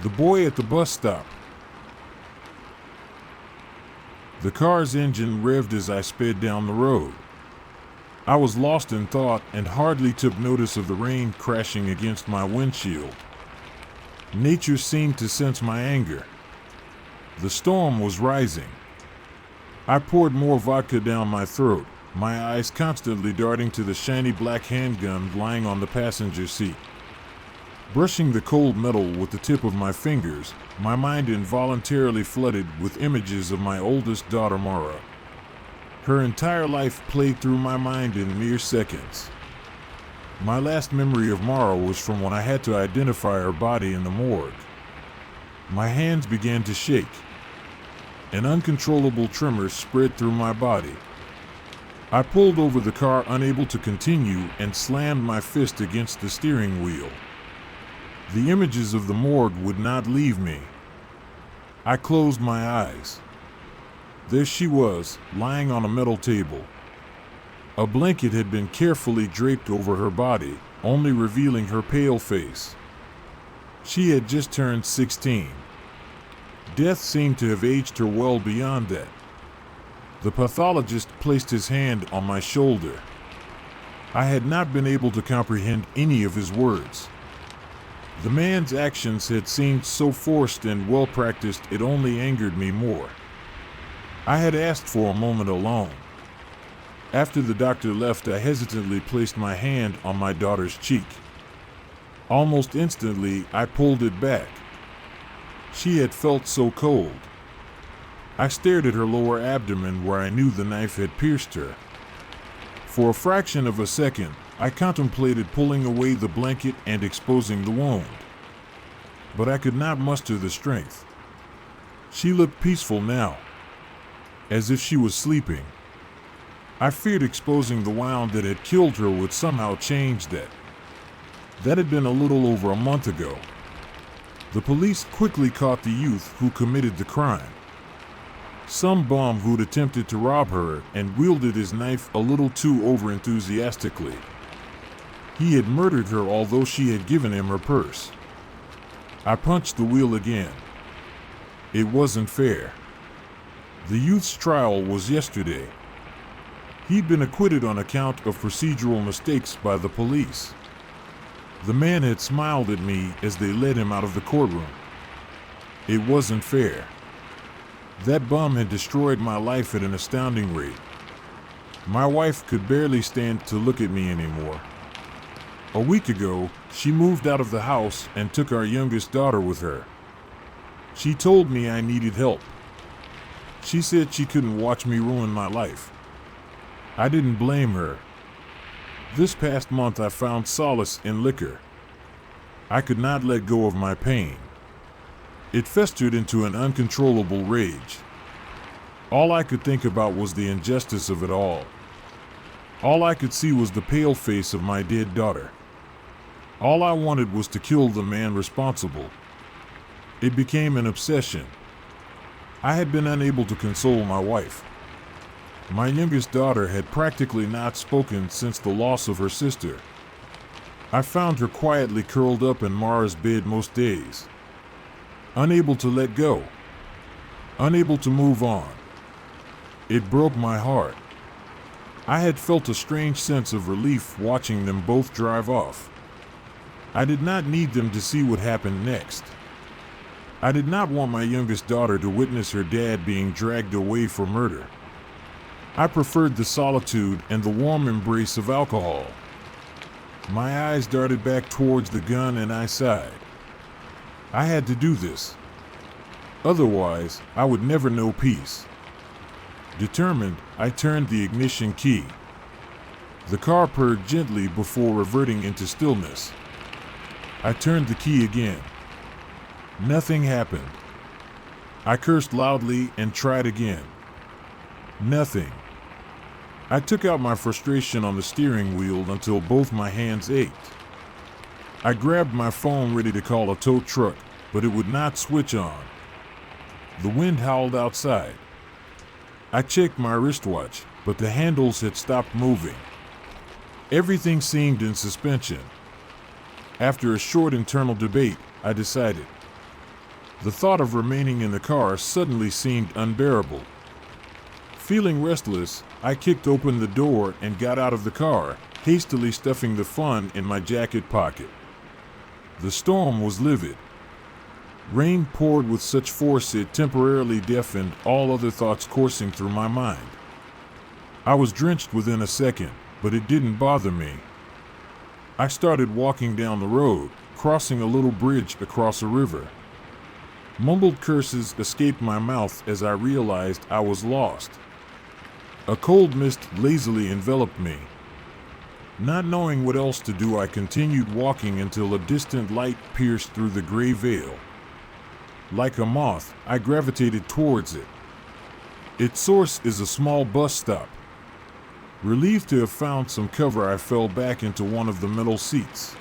The boy at the bus stop. The car's engine revved as I sped down the road. I was lost in thought and hardly took notice of the rain crashing against my windshield. Nature seemed to sense my anger. The storm was rising. I poured more vodka down my throat, my eyes constantly darting to the shiny black handgun lying on the passenger seat. Brushing the cold metal with the tip of my fingers, my mind involuntarily flooded with images of my oldest daughter, Mara. Her entire life played through my mind in mere seconds. My last memory of Mara was from when I had to identify her body in the morgue. My hands began to shake. An uncontrollable tremor spread through my body. I pulled over the car, unable to continue, and slammed my fist against the steering wheel. The images of the morgue would not leave me. I closed my eyes. There she was, lying on a metal table. A blanket had been carefully draped over her body, only revealing her pale face. She had just turned 16. Death seemed to have aged her well beyond that. The pathologist placed his hand on my shoulder. I had not been able to comprehend any of his words. The man's actions had seemed so forced and well-practiced it only angered me more. I had asked for a moment alone. After the doctor left, I hesitantly placed my hand on my daughter's cheek. Almost instantly, I pulled it back. She had felt so cold. I stared at her lower abdomen where I knew the knife had pierced her. For a fraction of a second, I contemplated pulling away the blanket and exposing the wound. But I could not muster the strength. She looked peaceful now, as if she was sleeping. I feared exposing the wound that had killed her would somehow change that. That had been a little over a month ago. The police quickly caught the youth who committed the crime. Some bum who'd attempted to rob her and wielded his knife a little too overenthusiastically. He had murdered her, although she had given him her purse. I punched the wheel again. It wasn't fair. The youth's trial was yesterday. He'd been acquitted on account of procedural mistakes by the police. The man had smiled at me as they led him out of the courtroom. It wasn't fair. That bum had destroyed my life at an astounding rate. My wife could barely stand to look at me anymore. A week ago, she moved out of the house and took our youngest daughter with her. She told me I needed help. She said she couldn't watch me ruin my life. I didn't blame her. This past month I found solace in liquor. I could not let go of my pain. It festered into an uncontrollable rage. All I could think about was the injustice of it all. All I could see was the pale face of my dead daughter. All I wanted was to kill the man responsible. It became an obsession. I had been unable to console my wife. My youngest daughter had practically not spoken since the loss of her sister. I found her quietly curled up in Mara's bed most days. Unable to let go. Unable to move on. It broke my heart. I had felt a strange sense of relief watching them both drive off. I did not need them to see what happened next. I did not want my youngest daughter to witness her dad being dragged away for murder. I preferred the solitude and the warm embrace of alcohol. My eyes darted back towards the gun and I sighed. I had to do this. Otherwise, I would never know peace. Determined, I turned the ignition key. The car purred gently before reverting into stillness. I turned the key again. Nothing happened. I cursed loudly and tried again. Nothing. I took out my frustration on the steering wheel until both my hands ached. I grabbed my phone ready to call a tow truck, but it would not switch on. The wind howled outside. I checked my wristwatch, but the handles had stopped moving. Everything seemed in suspension. After a short internal debate, I decided. The thought of remaining in the car suddenly seemed unbearable. Feeling restless, I kicked open the door and got out of the car, hastily stuffing the phone in my jacket pocket. The storm was livid. Rain poured with such force it temporarily deafened all other thoughts coursing through my mind. I was drenched within a second, but it didn't bother me. I started walking down the road, crossing a little bridge across a river. Mumbled curses escaped my mouth as I realized I was lost. A cold mist lazily enveloped me. Not knowing what else to do, I continued walking until a distant light pierced through the gray veil. Like a moth, I gravitated towards it. Its source is a small bus stop. Relieved to have found some cover, I fell back into one of the metal seats.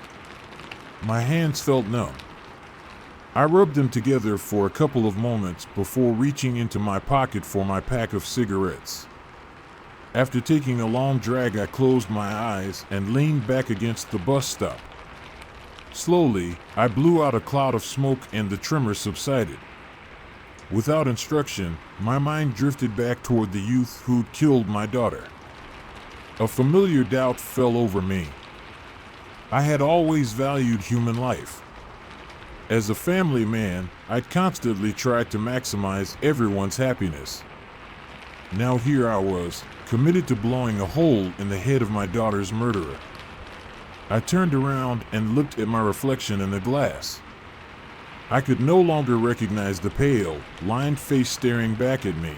My hands felt numb. I rubbed them together for a couple of moments before reaching into my pocket for my pack of cigarettes. After taking a long drag, I closed my eyes and leaned back against the bus stop. Slowly, I blew out a cloud of smoke and the tremor subsided. Without instruction, my mind drifted back toward the youth who'd killed my daughter. A familiar doubt fell over me. I had always valued human life. As a family man, I'd constantly tried to maximize everyone's happiness. Now here I was, committed to blowing a hole in the head of my daughter's murderer. I turned around and looked at my reflection in the glass. I could no longer recognize the pale, lined face staring back at me.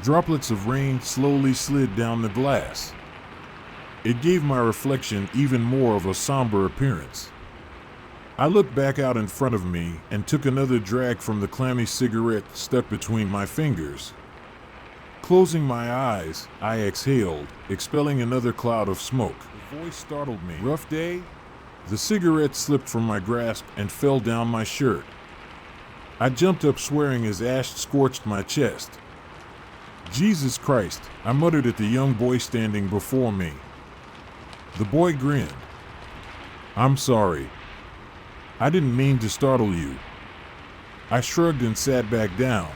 Droplets of rain slowly slid down the glass. It gave my reflection even more of a somber appearance. I looked back out in front of me and took another drag from the clammy cigarette stuck between my fingers. Closing my eyes, I exhaled, expelling another cloud of smoke. The voice startled me. "Rough day?" The cigarette slipped from my grasp and fell down my shirt. I jumped up swearing as ash scorched my chest. "Jesus Christ," I muttered at the young boy standing before me. The boy grinned. "I'm sorry. I didn't mean to startle you." I shrugged and sat back down.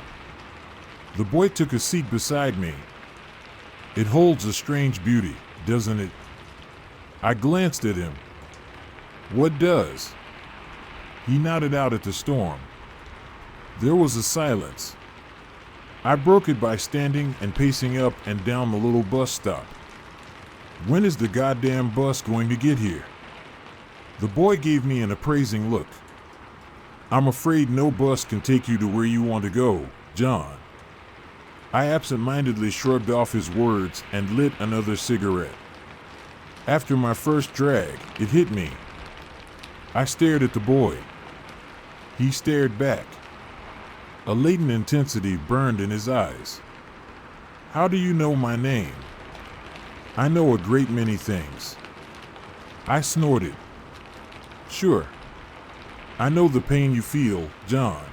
The boy took a seat beside me. "It holds a strange beauty, doesn't it?" I glanced at him. "What does?" He nodded out at the storm. There was a silence. I broke it by standing and pacing up and down the little bus stop. "When is the goddamn bus going to get here?" The boy gave me an appraising look. "I'm afraid no bus can take you to where you want to go, John." I absent-mindedly shrugged off his words and lit another cigarette. After my first drag, it hit me. I stared at the boy. He stared back. A latent intensity burned in his eyes. "How do you know my name?" "I know a great many things." I snorted. "Sure. I know the pain you feel, John.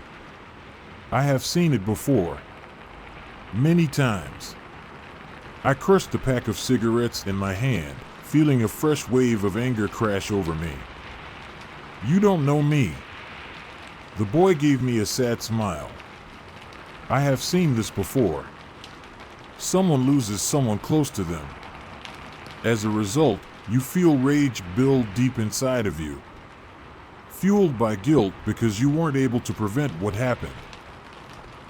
I have seen it before. Many times." I crushed the pack of cigarettes in my hand, feeling a fresh wave of anger crash over me. "You don't know me." The boy gave me a sad smile. "I have seen this before. Someone loses someone close to them. As a result, you feel rage build deep inside of you. Fueled by guilt because you weren't able to prevent what happened.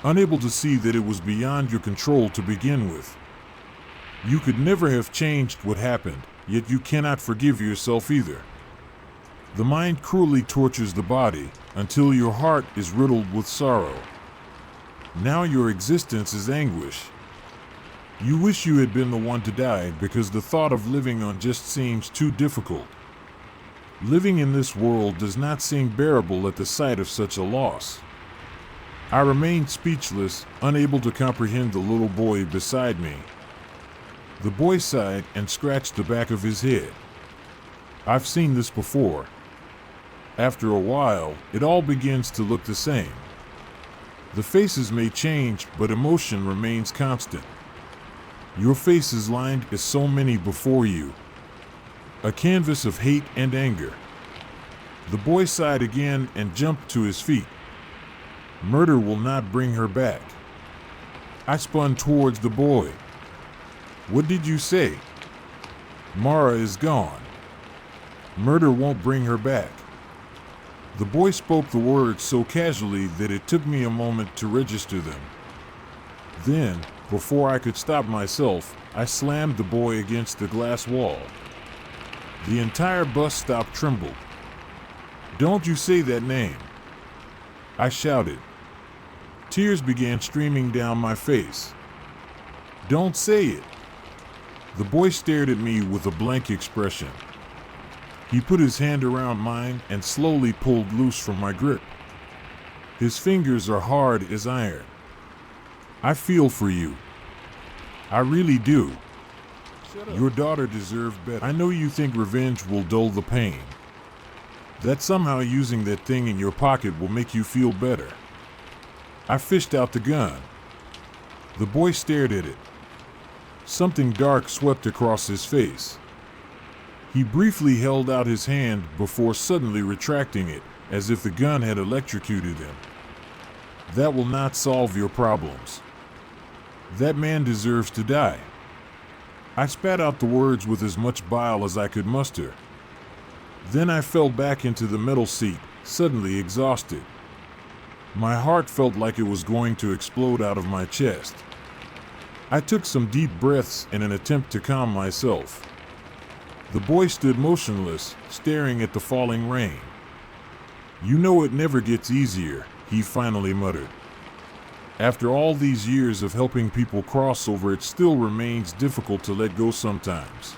Unable to see that it was beyond your control to begin with. You could never have changed what happened, yet you cannot forgive yourself either. The mind cruelly tortures the body until your heart is riddled with sorrow. Now your existence is anguish. You wish you had been the one to die because the thought of living on just seems too difficult. Living in this world does not seem bearable at the sight of such a loss." I remained speechless, unable to comprehend the little boy beside me. The boy sighed and scratched the back of his head. "I've seen this before. After a while, it all begins to look the same. The faces may change, but emotion remains constant. Your face is lined as so many before you. A canvas of hate and anger." The boy sighed again and jumped to his feet. Murder will not bring her back. I spun towards the boy. What did you say? Mara is gone. Murder won't bring her back. The boy spoke the words so casually that it took me a moment to register them. Then, before I could stop myself, I slammed the boy against the glass wall. The entire bus stop trembled. Don't you say that name! I shouted. Tears began streaming down my face. Don't say it! The boy stared at me with a blank expression. He put his hand around mine and slowly pulled loose from my grip. His fingers are hard as iron. I feel for you. I really do. Your daughter deserved better. I know you think revenge will dull the pain. That somehow using that thing in your pocket will make you feel better. I fished out the gun. The boy stared at it. Something dark swept across his face. He briefly held out his hand before suddenly retracting it, as if the gun had electrocuted him. That will not solve your problems. That man deserves to die. I spat out the words with as much bile as I could muster. Then I fell back into the metal seat, suddenly exhausted. My heart felt like it was going to explode out of my chest. I took some deep breaths in an attempt to calm myself. The boy stood motionless, staring at the falling rain. You know it never gets easier, he finally muttered. After all these years of helping people cross over, it still remains difficult to let go sometimes.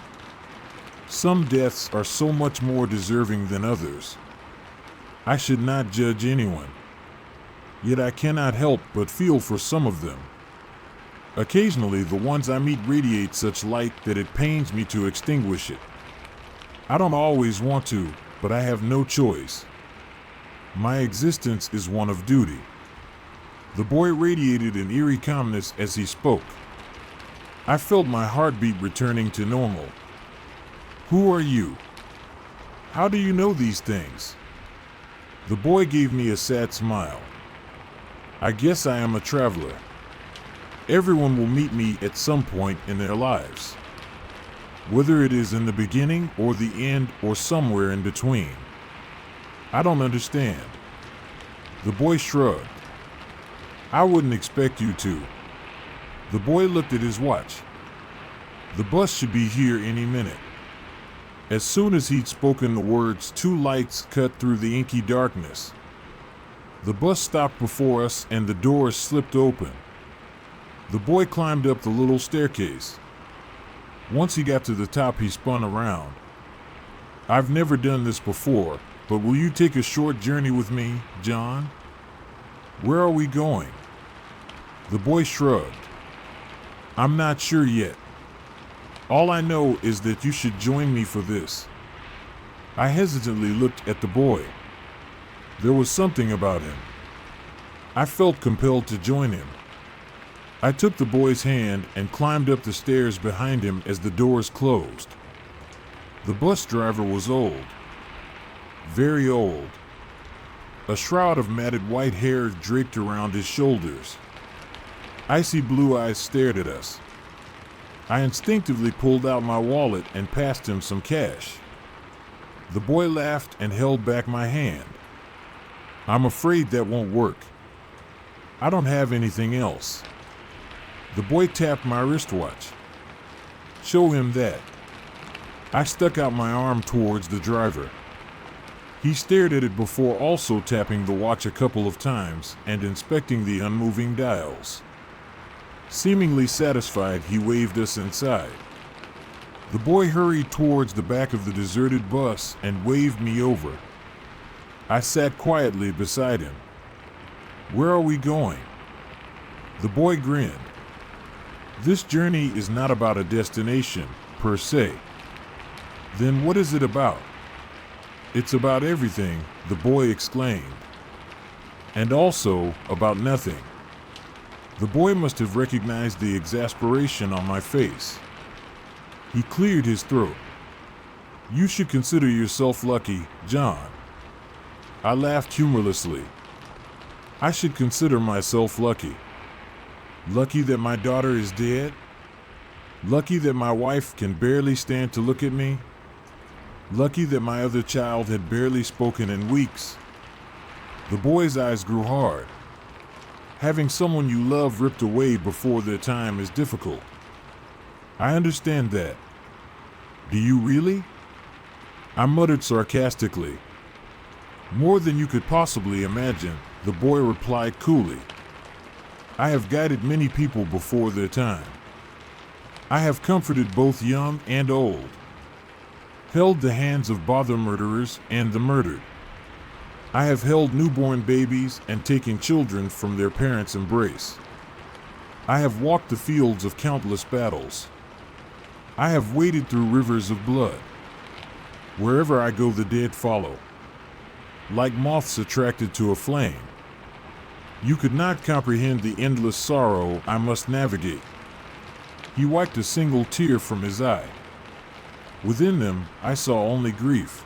Some deaths are so much more deserving than others. I should not judge anyone. Yet I cannot help but feel for some of them. Occasionally, the ones I meet radiate such light that it pains me to extinguish it. I don't always want to, but I have no choice. My existence is one of duty. The boy radiated an eerie calmness as he spoke. I felt my heartbeat returning to normal. Who are you? How do you know these things? The boy gave me a sad smile. I guess I am a traveler. Everyone will meet me at some point in their lives. Whether it is in the beginning or the end or somewhere in between. I don't understand. The boy shrugged. I wouldn't expect you to. The boy looked at his watch. The bus should be here any minute. As soon as he'd spoken the words, two lights cut through the inky darkness. The bus stopped before us and the doors slipped open. The boy climbed up the little staircase. Once he got to the top, he spun around. I've never done this before, but will you take a short journey with me, John? Where are we going? The boy shrugged. I'm not sure yet. All I know is that you should join me for this. I hesitantly looked at the boy. There was something about him. I felt compelled to join him. I took the boy's hand and climbed up the stairs behind him as the doors closed. The bus driver was old. Very old. A shroud of matted white hair draped around his shoulders. Icy blue eyes stared at us. I instinctively pulled out my wallet and passed him some cash. The boy laughed and held back my hand. I'm afraid that won't work. I don't have anything else. The boy tapped my wristwatch. Show him that. I stuck out my arm towards the driver. He stared at it before also tapping the watch a couple of times and inspecting the unmoving dials. Seemingly satisfied, he waved us inside. The boy hurried towards the back of the deserted bus and waved me over. I sat quietly beside him. Where are we going? The boy grinned. This journey is not about a destination, per se. Then what is it about? It's about everything, the boy exclaimed. And also about nothing. The boy must have recognized the exasperation on my face. He cleared his throat. You should consider yourself lucky, John. I laughed humorlessly. I should consider myself lucky. Lucky that my daughter is dead? Lucky that my wife can barely stand to look at me? Lucky that my other child had barely spoken in weeks? The boy's eyes grew hard. Having someone you love ripped away before their time is difficult. I understand that. Do you really? I muttered sarcastically. More than you could possibly imagine, the boy replied coolly. I have guided many people before their time. I have comforted both young and old, held the hands of bother murderers and the murdered. I have held newborn babies and taken children from their parents' embrace. I have walked the fields of countless battles. I have waded through rivers of blood. Wherever I go, the dead follow, like moths attracted to a flame. You could not comprehend the endless sorrow I must navigate. He wiped a single tear from his eye. Within them, I saw only grief,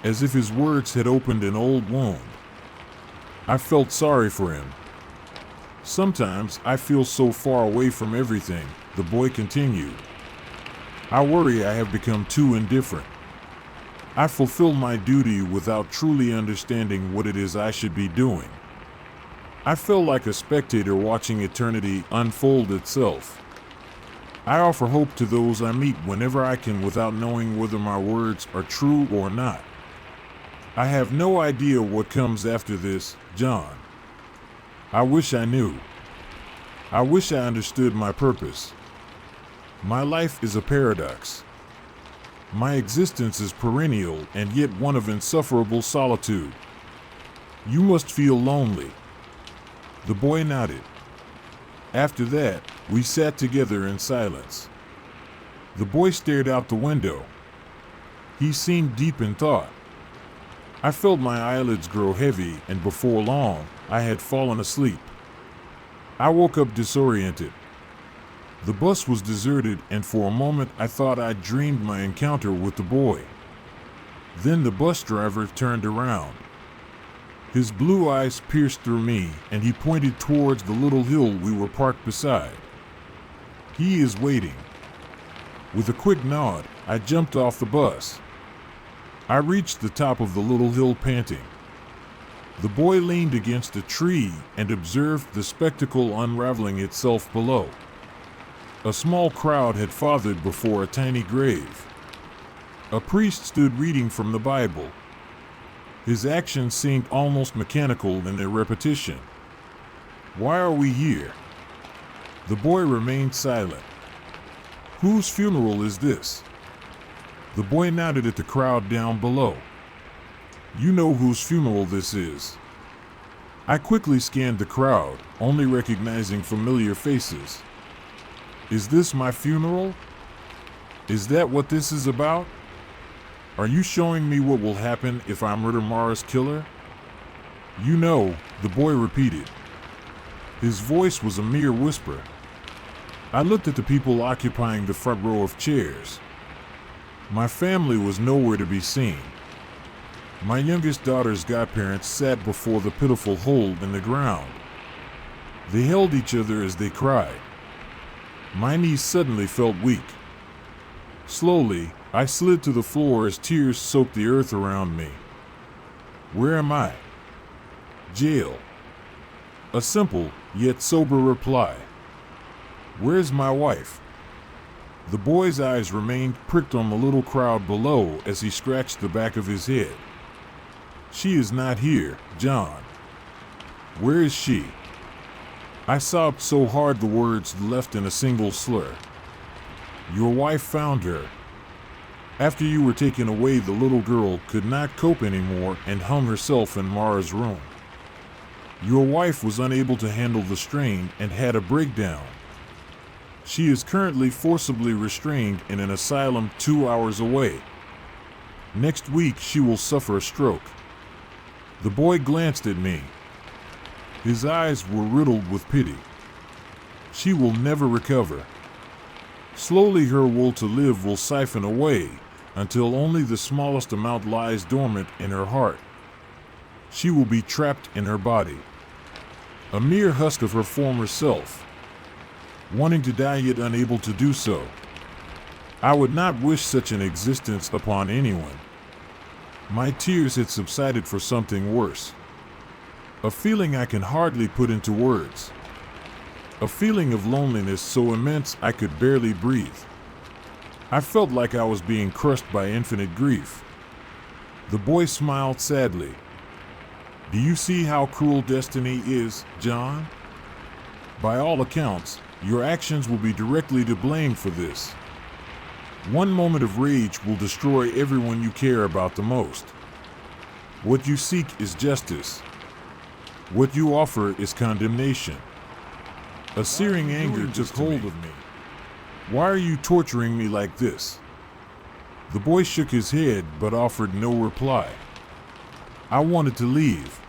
as if his words had opened an old wound. I felt sorry for him. Sometimes I feel so far away from everything, the boy continued. I worry I have become too indifferent. I fulfill my duty without truly understanding what it is I should be doing. I feel like a spectator watching eternity unfold itself. I offer hope to those I meet whenever I can without knowing whether my words are true or not. I have no idea what comes after this, John. I wish I knew. I wish I understood my purpose. My life is a paradox. My existence is perennial and yet one of insufferable solitude. You must feel lonely. The boy nodded. After that, we sat together in silence. The boy stared out the window. He seemed deep in thought. I felt my eyelids grow heavy, and before long, I had fallen asleep. I woke up disoriented. The bus was deserted, and for a moment I thought I'd dreamed my encounter with the boy. Then the bus driver turned around. His blue eyes pierced through me, and he pointed towards the little hill we were parked beside. He is waiting. With a quick nod, I jumped off the bus. I reached the top of the little hill panting. The boy leaned against a tree and observed the spectacle unraveling itself below. A small crowd had fathered before a tiny grave. A priest stood reading from the Bible. His actions seemed almost mechanical in their repetition. Why are we here? The boy remained silent. Whose funeral is this? The boy nodded at the crowd down below. You know whose funeral this is. I quickly scanned the crowd, only recognizing familiar faces. Is this my funeral? Is that what this is about? Are you showing me what will happen if I murder Mara's killer? You know, the boy repeated. His voice was a mere whisper. I looked at the people occupying the front row of chairs. My family was nowhere to be seen. My youngest daughter's godparents sat before the pitiful hole in the ground. They held each other as they cried. My knees suddenly felt weak. Slowly, I slid to the floor as tears soaked the earth around me. Where am I? Jail. A simple, yet sober reply. Where's my wife? The boy's eyes remained pricked on the little crowd below as he scratched the back of his head. She is not here, John. Where is she? I sobbed so hard the words left in a single slur. Your wife found her. After you were taken away, the little girl could not cope anymore and hung herself in Mara's room. Your wife was unable to handle the strain and had a breakdown. She is currently forcibly restrained in an asylum 2 hours away. Next week she will suffer a stroke. The boy glanced at me. His eyes were riddled with pity. She will never recover. Slowly her will to live will siphon away until only the smallest amount lies dormant in her heart. She will be trapped in her body. a mere husk of her former self, wanting to die yet unable to do so. I would not wish such an existence upon anyone. My tears had subsided for something worse. A feeling I can hardly put into words. A feeling of loneliness so immense I could barely breathe. I felt like I was being crushed by infinite grief. The boy smiled sadly. Do you see how cruel destiny is, John? By all accounts, your actions will be directly to blame for this. One moment of rage will destroy everyone you care about the most. What you seek is justice. What you offer is condemnation. A searing anger took hold of me. Why are you torturing me like this? The boy shook his head but offered no reply. I wanted to leave.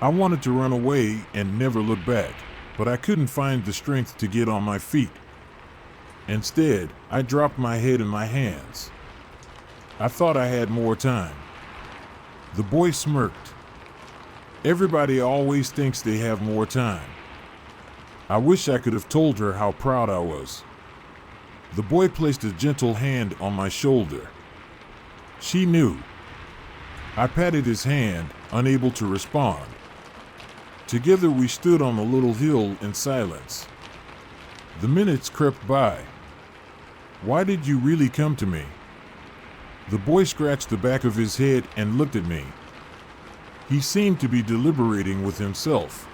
I wanted to run away and never look back, but I couldn't find the strength to get on my feet. Instead, I dropped my head in my hands. I thought I had more time. The boy smirked. Everybody always thinks they have more time. I wish I could have told her how proud I was. The boy placed a gentle hand on my shoulder. She knew. I patted his hand, unable to respond. Together we stood on a little hill in silence. The minutes crept by. Why did you really come to me? The boy scratched the back of his head and looked at me. He seemed to be deliberating with himself.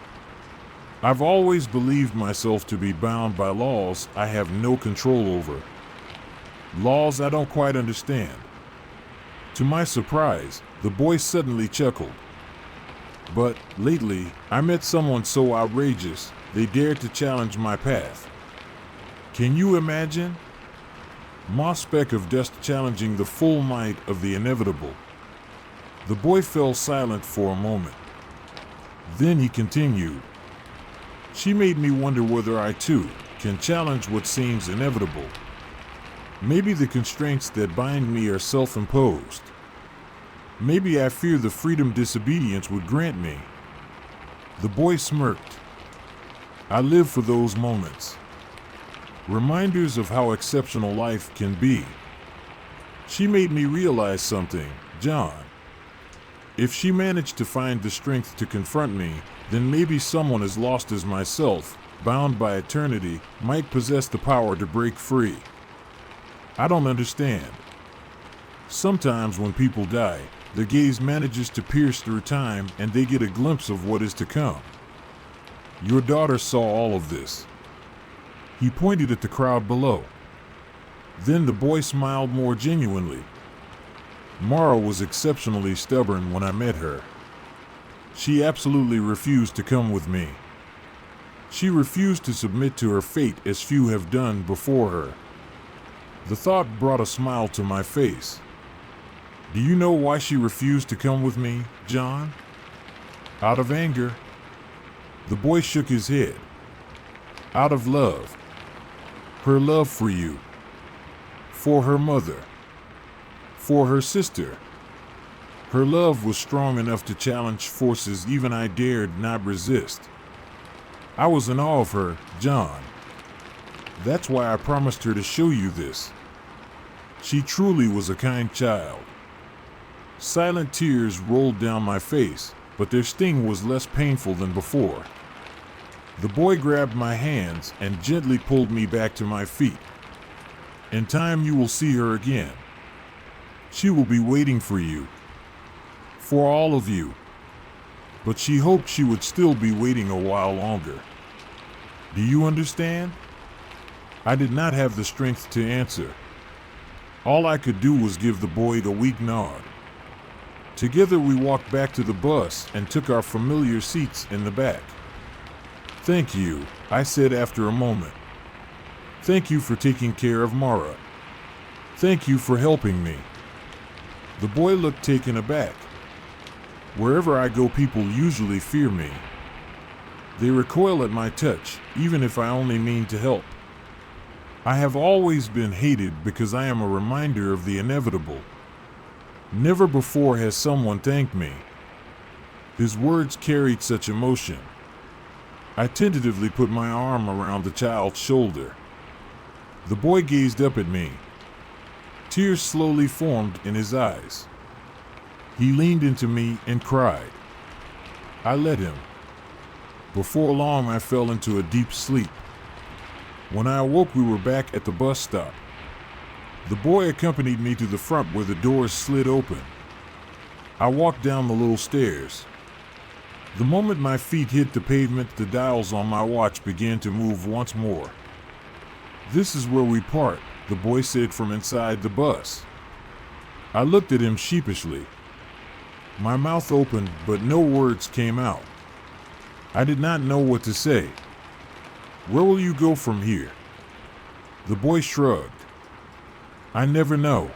I've always believed myself to be bound by laws I have no control over. Laws I don't quite understand. To my surprise, the boy suddenly chuckled. But lately, I met someone so outrageous, they dared to challenge my path. Can you imagine? My speck of dust challenging the full might of the inevitable. The boy fell silent for a moment. Then he continued. She made me wonder whether I too can challenge what seems inevitable. Maybe the constraints that bind me are self-imposed. Maybe I fear the freedom disobedience would grant me. The boy smirked. I live for those moments. Reminders of how exceptional life can be. She made me realize something, John. If she managed to find the strength to confront me, then maybe someone as lost as myself, bound by eternity, might possess the power to break free. I don't understand. Sometimes when people die, their gaze manages to pierce through time and they get a glimpse of what is to come. Your daughter saw all of this. He pointed at the crowd below. Then the boy smiled more genuinely. Mara was exceptionally stubborn when I met her. She absolutely refused to come with me. She refused to submit to her fate as few have done before her. The thought brought a smile to my face. Do you know why she refused to come with me, John? Out of anger. The boy shook his head. Out of love. Her love for you. For her mother. For her sister. Her love was strong enough to challenge forces even I dared not resist. I was in awe of her, John. That's why I promised her to show you this. She truly was a kind child. Silent tears rolled down my face, but their sting was less painful than before. The boy grabbed my hands and gently pulled me back to my feet. In time you will see her again. She will be waiting for you. For all of you. But she hoped she would still be waiting a while longer. Do you understand? I did not have the strength to answer. All I could do was give the boy a weak nod. Together we walked back to the bus and took our familiar seats in the back. Thank you, I said after a moment. Thank you for taking care of Mara. Thank you for helping me. The boy looked taken aback. Wherever I go, people usually fear me. They recoil at my touch, even if I only mean to help. I have always been hated because I am a reminder of the inevitable. Never before has someone thanked me. His words carried such emotion. I tentatively put my arm around the child's shoulder. The boy gazed up at me. Tears slowly formed in his eyes. He leaned into me and cried. I let him. Before long, I fell into a deep sleep. When I awoke, we were back at the bus stop. The boy accompanied me to the front where the doors slid open. I walked down the little stairs. The moment my feet hit the pavement, the dials on my watch began to move once more. "This is where we part," the boy said from inside the bus. I looked at him sheepishly. My mouth opened, but no words came out. I did not know what to say. "Where will you go from here?" The boy shrugged. "I never know."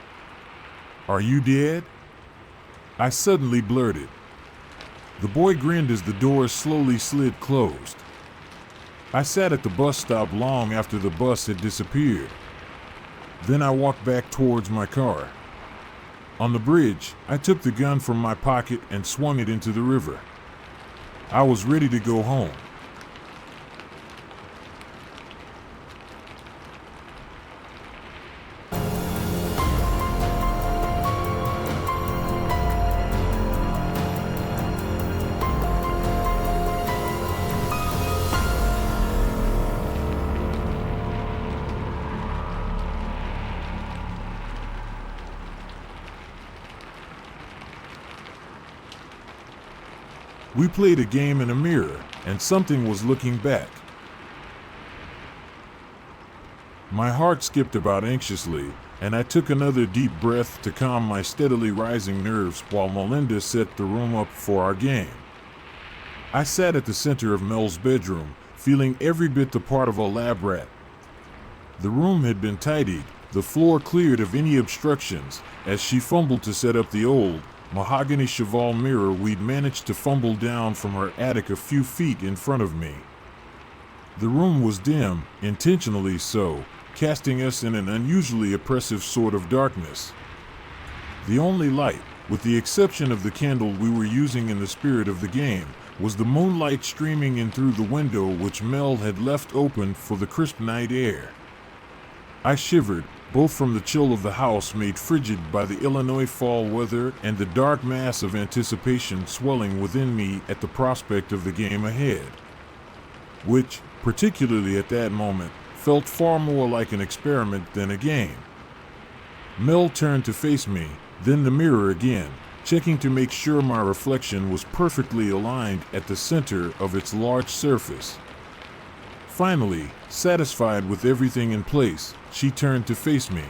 "Are you dead?" I suddenly blurted. The boy grinned as the doors slowly slid closed. I sat at the bus stop long after the bus had disappeared. Then I walked back towards my car. On the bridge, I took the gun from my pocket and swung it into the river. I was ready to go home. We played a game in a mirror, and something was looking back. My heart skipped about anxiously, and I took another deep breath to calm my steadily rising nerves while Melinda set the room up for our game. I sat at the center of Mel's bedroom, feeling every bit the part of a lab rat. The room had been tidied, the floor cleared of any obstructions, as she fumbled to set up the old, mahogany cheval mirror we'd managed to fumble down from her attic a few feet in front of me. The room was dim, intentionally so, casting us in an unusually oppressive sort of darkness. The only light, with the exception of the candle we were using in the spirit of the game, was the moonlight streaming in through the window which Mel had left open for the crisp night air. I shivered, both from the chill of the house made frigid by the Illinois fall weather and the dark mass of anticipation swelling within me at the prospect of the game ahead, which, particularly at that moment, felt far more like an experiment than a game. Mel turned to face me, then the mirror again, checking to make sure my reflection was perfectly aligned at the center of its large surface. Finally, satisfied with everything in place, she turned to face me.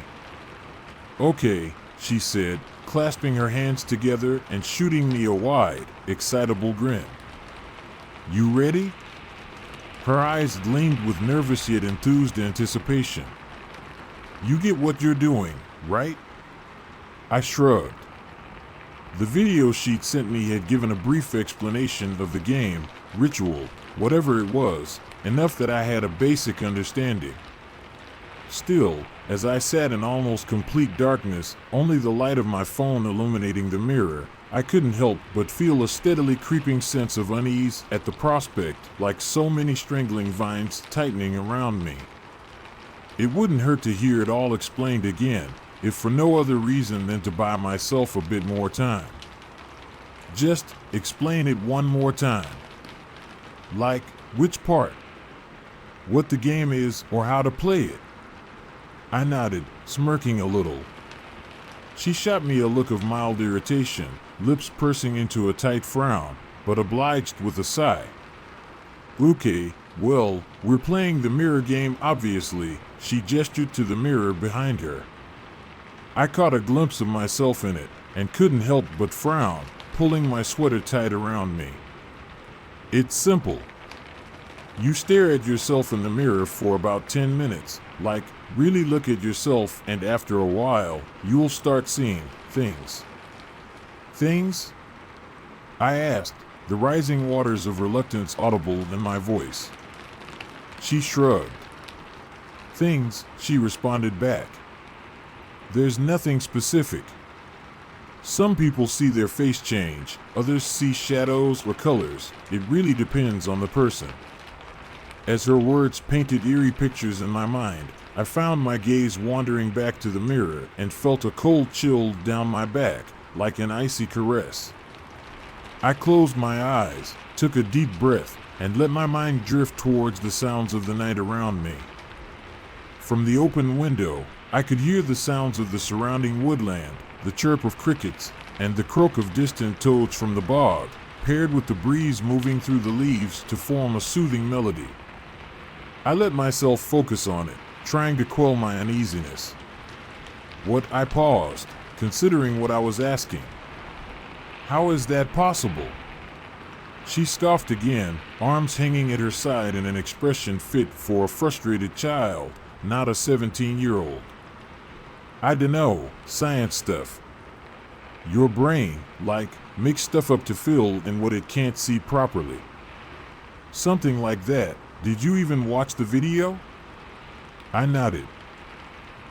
"Okay," she said, clasping her hands together and shooting me a wide, excitable grin. "You ready?" Her eyes gleamed with nervous yet enthused anticipation. "You get what you're doing, right?" I shrugged. The video she'd sent me had given a brief explanation of the game, ritual, whatever it was, enough that I had a basic understanding. Still, as I sat in almost complete darkness, only the light of my phone illuminating the mirror, I couldn't help but feel a steadily creeping sense of unease at the prospect, like so many strangling vines tightening around me. It wouldn't hurt to hear it all explained again, if for no other reason than to buy myself a bit more time. Just explain it one more time. Like, which part? What the game is or how to play it? I nodded, smirking a little. She shot me a look of mild irritation, lips pursing into a tight frown, but obliged with a sigh. "Okay, well, we're playing the mirror game obviously," she gestured to the mirror behind her. I caught a glimpse of myself in it, and couldn't help but frown, pulling my sweater tight around me. "It's simple. You stare at yourself in the mirror for about 10 minutes, like, really look at yourself, and after a while, you'll start seeing things." "Things?" I asked, the rising waters of reluctance audible in my voice. She shrugged. "Things," she responded back. "There's nothing specific. Some people see their face change, others see shadows or colors. It really depends on the person." As her words painted eerie pictures in my mind, I found my gaze wandering back to the mirror and felt a cold chill down my back, like an icy caress. I closed my eyes, took a deep breath, and let my mind drift towards the sounds of the night around me. From the open window, I could hear the sounds of the surrounding woodland, the chirp of crickets, and the croak of distant toads from the bog, paired with the breeze moving through the leaves to form a soothing melody. I let myself focus on it, trying to quell my uneasiness. I paused, considering what I was asking. How is that possible? She scoffed again, arms hanging at her side in an expression fit for a frustrated child, not a 17-year-old. I dunno, science stuff. Your brain, makes stuff up to fill in what it can't see properly. Something like that. Did you even watch the video? I nodded.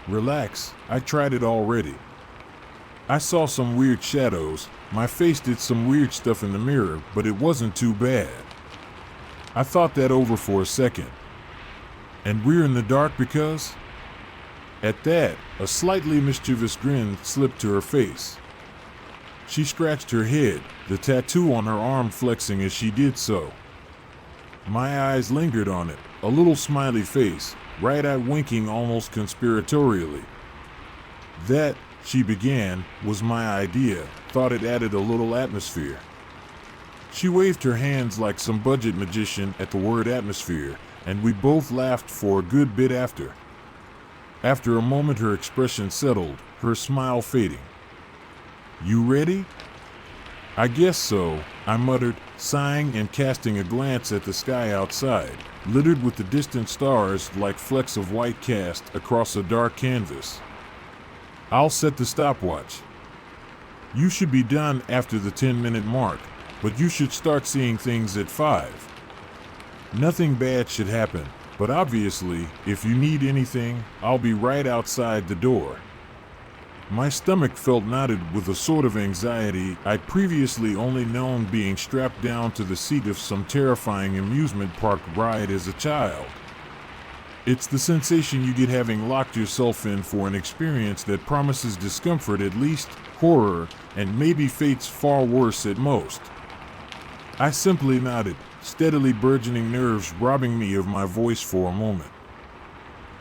Relax, I tried it already. I saw some weird shadows, my face did some weird stuff in the mirror, but it wasn't too bad. I thought that over for a second. And we're in the dark because? At that, a slightly mischievous grin slipped to her face. She scratched her head, the tattoo on her arm flexing as she did so. My eyes lingered on it, a little smiley face, right-eyed winking almost conspiratorially. That, she began, was my idea, thought it added a little atmosphere. She waved her hands like some budget magician at the word atmosphere, and we both laughed for a good bit after. After a moment her expression settled, her smile fading. You ready? I guess so, I muttered, sighing and casting a glance at the sky outside, littered with the distant stars like flecks of white cast across a dark canvas. I'll set the stopwatch. You should be done after the 10-minute mark, but you should start seeing things at 5. Nothing bad should happen, but obviously, if you need anything, I'll be right outside the door. My stomach felt knotted with a sort of anxiety I'd previously only known being strapped down to the seat of some terrifying amusement park ride as a child. It's the sensation you get having locked yourself in for an experience that promises discomfort at least, horror, and maybe fate's far worse at most. I simply nodded, steadily burgeoning nerves robbing me of my voice for a moment.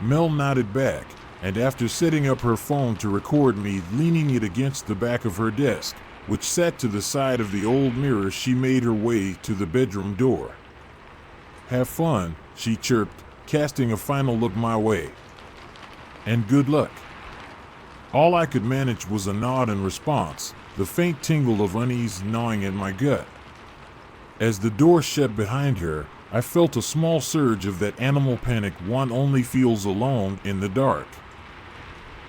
Mel nodded back, and after setting up her phone to record me leaning it against the back of her desk, which sat to the side of the old mirror, she made her way to the bedroom door. Have fun, she chirped, casting a final look my way. And good luck. All I could manage was a nod in response, the faint tingle of unease gnawing at my gut. As the door shut behind her, I felt a small surge of that animal panic one only feels alone in the dark.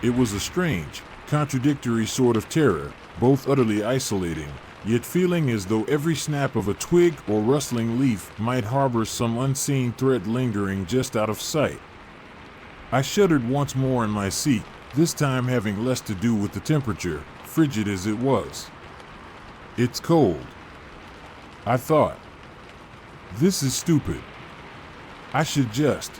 It was a strange, contradictory sort of terror, both utterly isolating, yet feeling as though every snap of a twig or rustling leaf might harbor some unseen threat lingering just out of sight. I shuddered once more in my seat, this time having less to do with the temperature, frigid as it was. It's cold, I thought. This is stupid. I should just.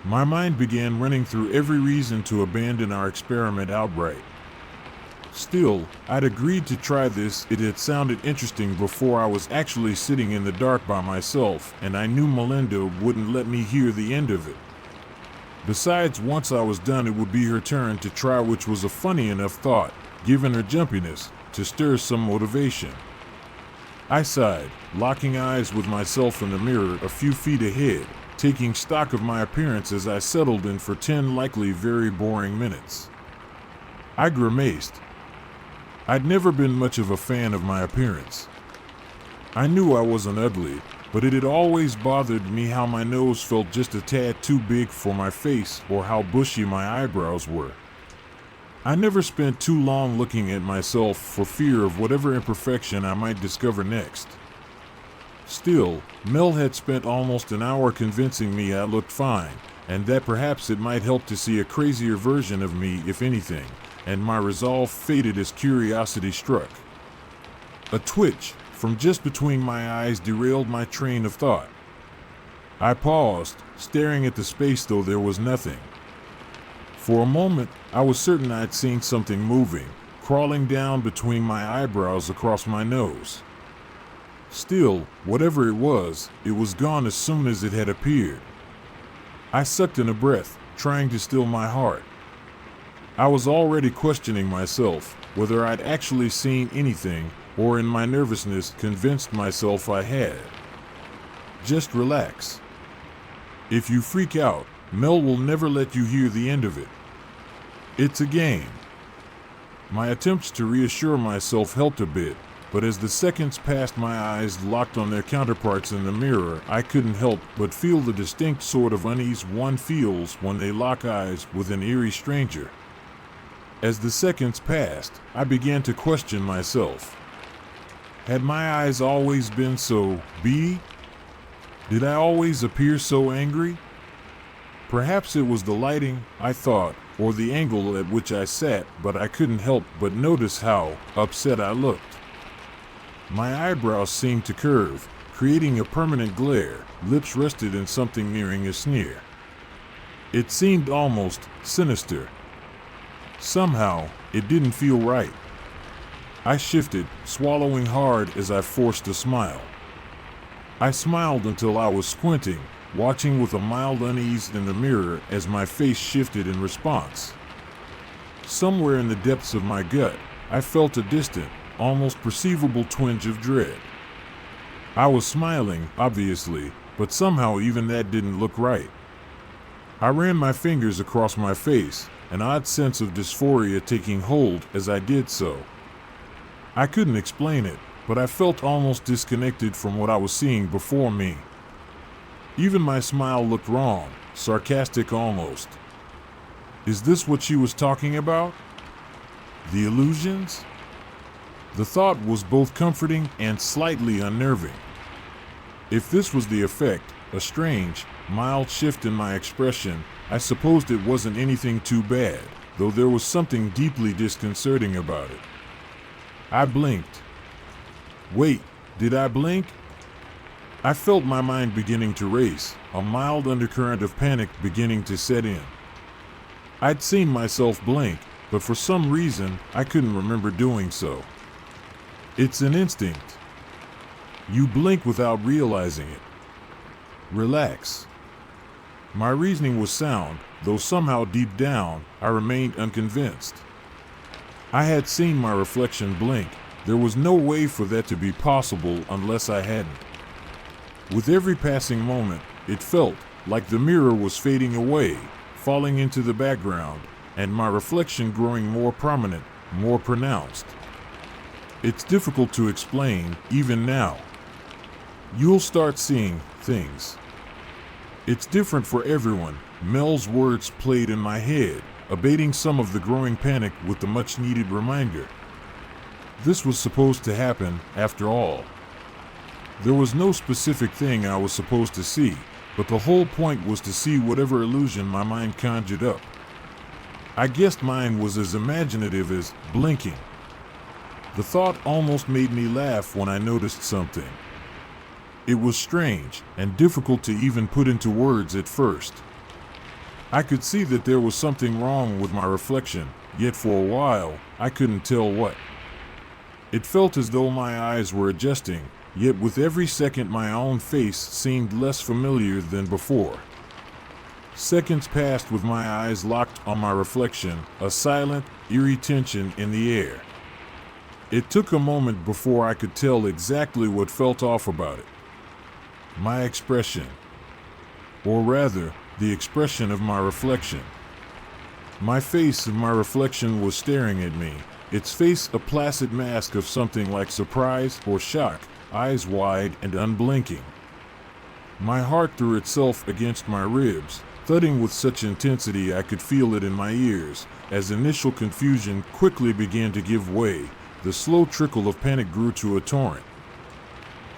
My mind began running through every reason to abandon our experiment outright. Still, I'd agreed to try this. It had sounded interesting before I was actually sitting in the dark by myself, and I knew Melinda wouldn't let me hear the end of it. Besides, once I was done, it would be her turn to try, which was a funny enough thought, given her jumpiness, to stir some motivation. I sighed, locking eyes with myself in the mirror a few feet ahead, taking stock of my appearance as I settled in for 10 likely very boring minutes. I grimaced. I'd never been much of a fan of my appearance. I knew I wasn't ugly, but it had always bothered me how my nose felt just a tad too big for my face or how bushy my eyebrows were. I never spent too long looking at myself for fear of whatever imperfection I might discover next. Still, Mel had spent almost an hour convincing me I looked fine, and that perhaps it might help to see a crazier version of me if anything, and my resolve faded as curiosity struck. A twitch from just between my eyes derailed my train of thought. I paused, staring at the space though there was nothing. For a moment, I was certain I'd seen something moving, crawling down between my eyebrows across my nose. Still, whatever it was gone as soon as it had appeared. I sucked in a breath, trying to still my heart. I was already questioning myself, whether I'd actually seen anything, or in my nervousness convinced myself I had. Just relax. If you freak out, Mel will never let you hear the end of it. It's a game. My attempts to reassure myself helped a bit, but as the seconds passed, my eyes locked on their counterparts in the mirror, I couldn't help but feel the distinct sort of unease one feels when they lock eyes with an eerie stranger. As the seconds passed, I began to question myself. Had my eyes always been so beady? Did I always appear so angry? Perhaps it was the lighting, I thought, or the angle at which I sat, but I couldn't help but notice how upset I looked. My eyebrows seemed to curve, creating a permanent glare, lips rested in something nearing a sneer. It seemed almost sinister. Somehow, it didn't feel right. I shifted, swallowing hard as I forced a smile. I smiled until I was squinting, watching with a mild unease in the mirror as my face shifted in response. Somewhere in the depths of my gut, I felt a distant, almost perceivable twinge of dread. I was smiling, obviously, but somehow even that didn't look right. I ran my fingers across my face, an odd sense of dysphoria taking hold as I did so. I couldn't explain it, but I felt almost disconnected from what I was seeing before me. Even my smile looked wrong, sarcastic almost. Is this what she was talking about? The illusions? The thought was both comforting and slightly unnerving. If this was the effect, a strange, mild shift in my expression, I supposed it wasn't anything too bad, though there was something deeply disconcerting about it. I blinked. Wait, did I blink? I felt my mind beginning to race, a mild undercurrent of panic beginning to set in. I'd seen myself blink, but for some reason, I couldn't remember doing so. It's an instinct. You blink without realizing it. Relax. My reasoning was sound, though somehow deep down, I remained unconvinced. I had seen my reflection blink. There was no way for that to be possible unless I hadn't. With every passing moment, it felt like the mirror was fading away, falling into the background, and my reflection growing more prominent, more pronounced. It's difficult to explain, even now. You'll start seeing things. It's different for everyone, Mel's words played in my head, abating some of the growing panic with the much-needed reminder. This was supposed to happen, after all. There was no specific thing I was supposed to see, but the whole point was to see whatever illusion my mind conjured up. I guessed mine was as imaginative as blinking. The thought almost made me laugh when I noticed something. It was strange and difficult to even put into words at first. I could see that there was something wrong with my reflection, yet for a while, I couldn't tell what. It felt as though my eyes were adjusting, yet with every second my own face seemed less familiar than before. Seconds passed with my eyes locked on my reflection, a silent, eerie tension in the air. It took a moment before I could tell exactly what felt off about it. My expression. Or rather, the expression of my reflection. My face of my reflection was staring at me, its face a placid mask of something like surprise or shock, eyes wide and unblinking. My heart threw itself against my ribs, thudding with such intensity I could feel it in my ears. As initial confusion quickly began to give way, the slow trickle of panic grew to a torrent.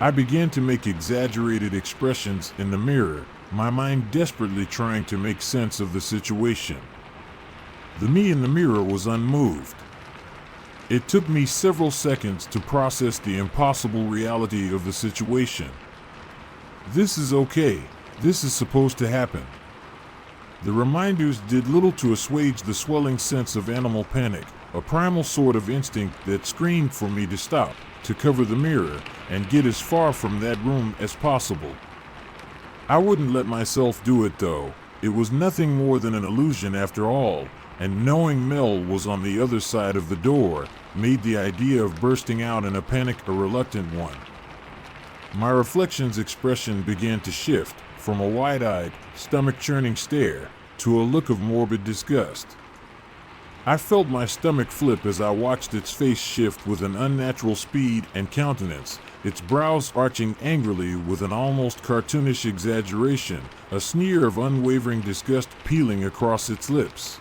I began to make exaggerated expressions in the mirror, my mind desperately trying to make sense of the situation. The me in the mirror was unmoved. It took me several seconds to process the impossible reality of the situation. "This is okay," This is supposed to happen. The reminders did little to assuage the swelling sense of animal panic, a primal sort of instinct that screamed for me to stop, to cover the mirror, and get as far from that room as possible. I wouldn't let myself do it though. It was nothing more than an illusion after all, and knowing Mel was on the other side of the door made the idea of bursting out in a panic a reluctant one. My reflection's expression began to shift from a wide-eyed, stomach-churning stare to a look of morbid disgust. I felt my stomach flip as I watched its face shift with an unnatural speed and countenance, its brows arching angrily with an almost cartoonish exaggeration, a sneer of unwavering disgust peeling across its lips.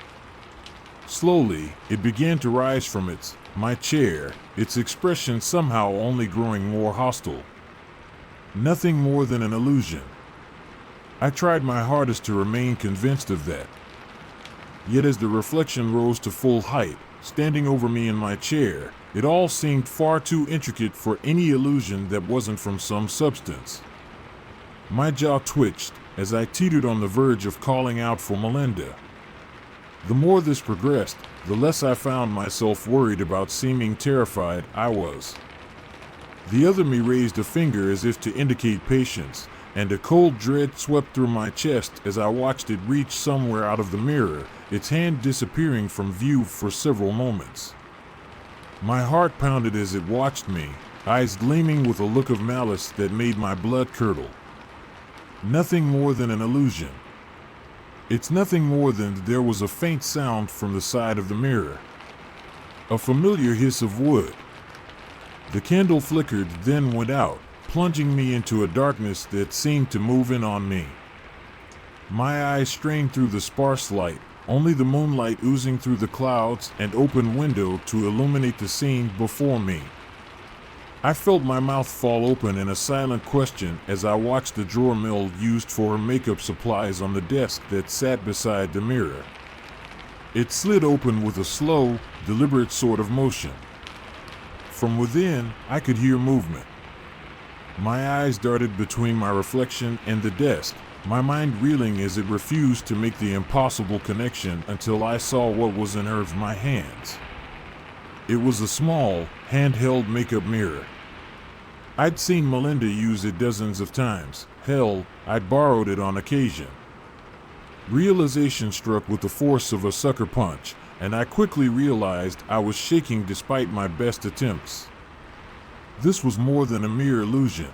Slowly, it began to rise from my chair, its expression somehow only growing more hostile. Nothing more than an illusion. I tried my hardest to remain convinced of that. Yet as the reflection rose to full height, standing over me in my chair, it all seemed far too intricate for any illusion that wasn't from some substance. My jaw twitched as I teetered on the verge of calling out for Melinda. The more this progressed, the less I found myself worried about seeming terrified I was. The other me raised a finger as if to indicate patience, and a cold dread swept through my chest as I watched it reach somewhere out of the mirror, its hand disappearing from view for several moments. My heart pounded as it watched me, eyes gleaming with a look of malice that made my blood curdle. Nothing more than an illusion. It's nothing more than there was a faint sound from the side of the mirror. A familiar hiss of wood. The candle flickered, then went out, plunging me into a darkness that seemed to move in on me. My eyes strained through the sparse light, only the moonlight oozing through the clouds and open window to illuminate the scene before me. I felt my mouth fall open in a silent question as I watched the drawer Mel used for her makeup supplies on the desk that sat beside the mirror. It slid open with a slow, deliberate sort of motion. From within, I could hear movement. My eyes darted between my reflection and the desk, my mind reeling as it refused to make the impossible connection until I saw what was in my hands. It was a small, handheld makeup mirror. I'd seen Melinda use it dozens of times. Hell, I'd borrowed it on occasion. Realization struck with the force of a sucker punch, and I quickly realized I was shaking despite my best attempts. This was more than a mere illusion.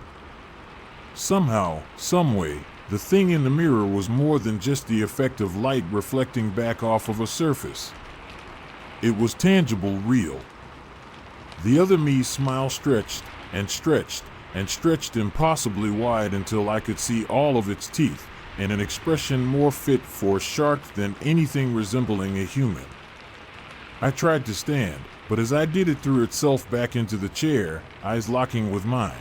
Somehow, someway, the thing in the mirror was more than just the effect of light reflecting back off of a surface. It was tangible, real. The other me's smile stretched and stretched and stretched impossibly wide until I could see all of its teeth and an expression more fit for a shark than anything resembling a human. I tried to stand, but as I did it threw itself back into the chair, eyes locking with mine.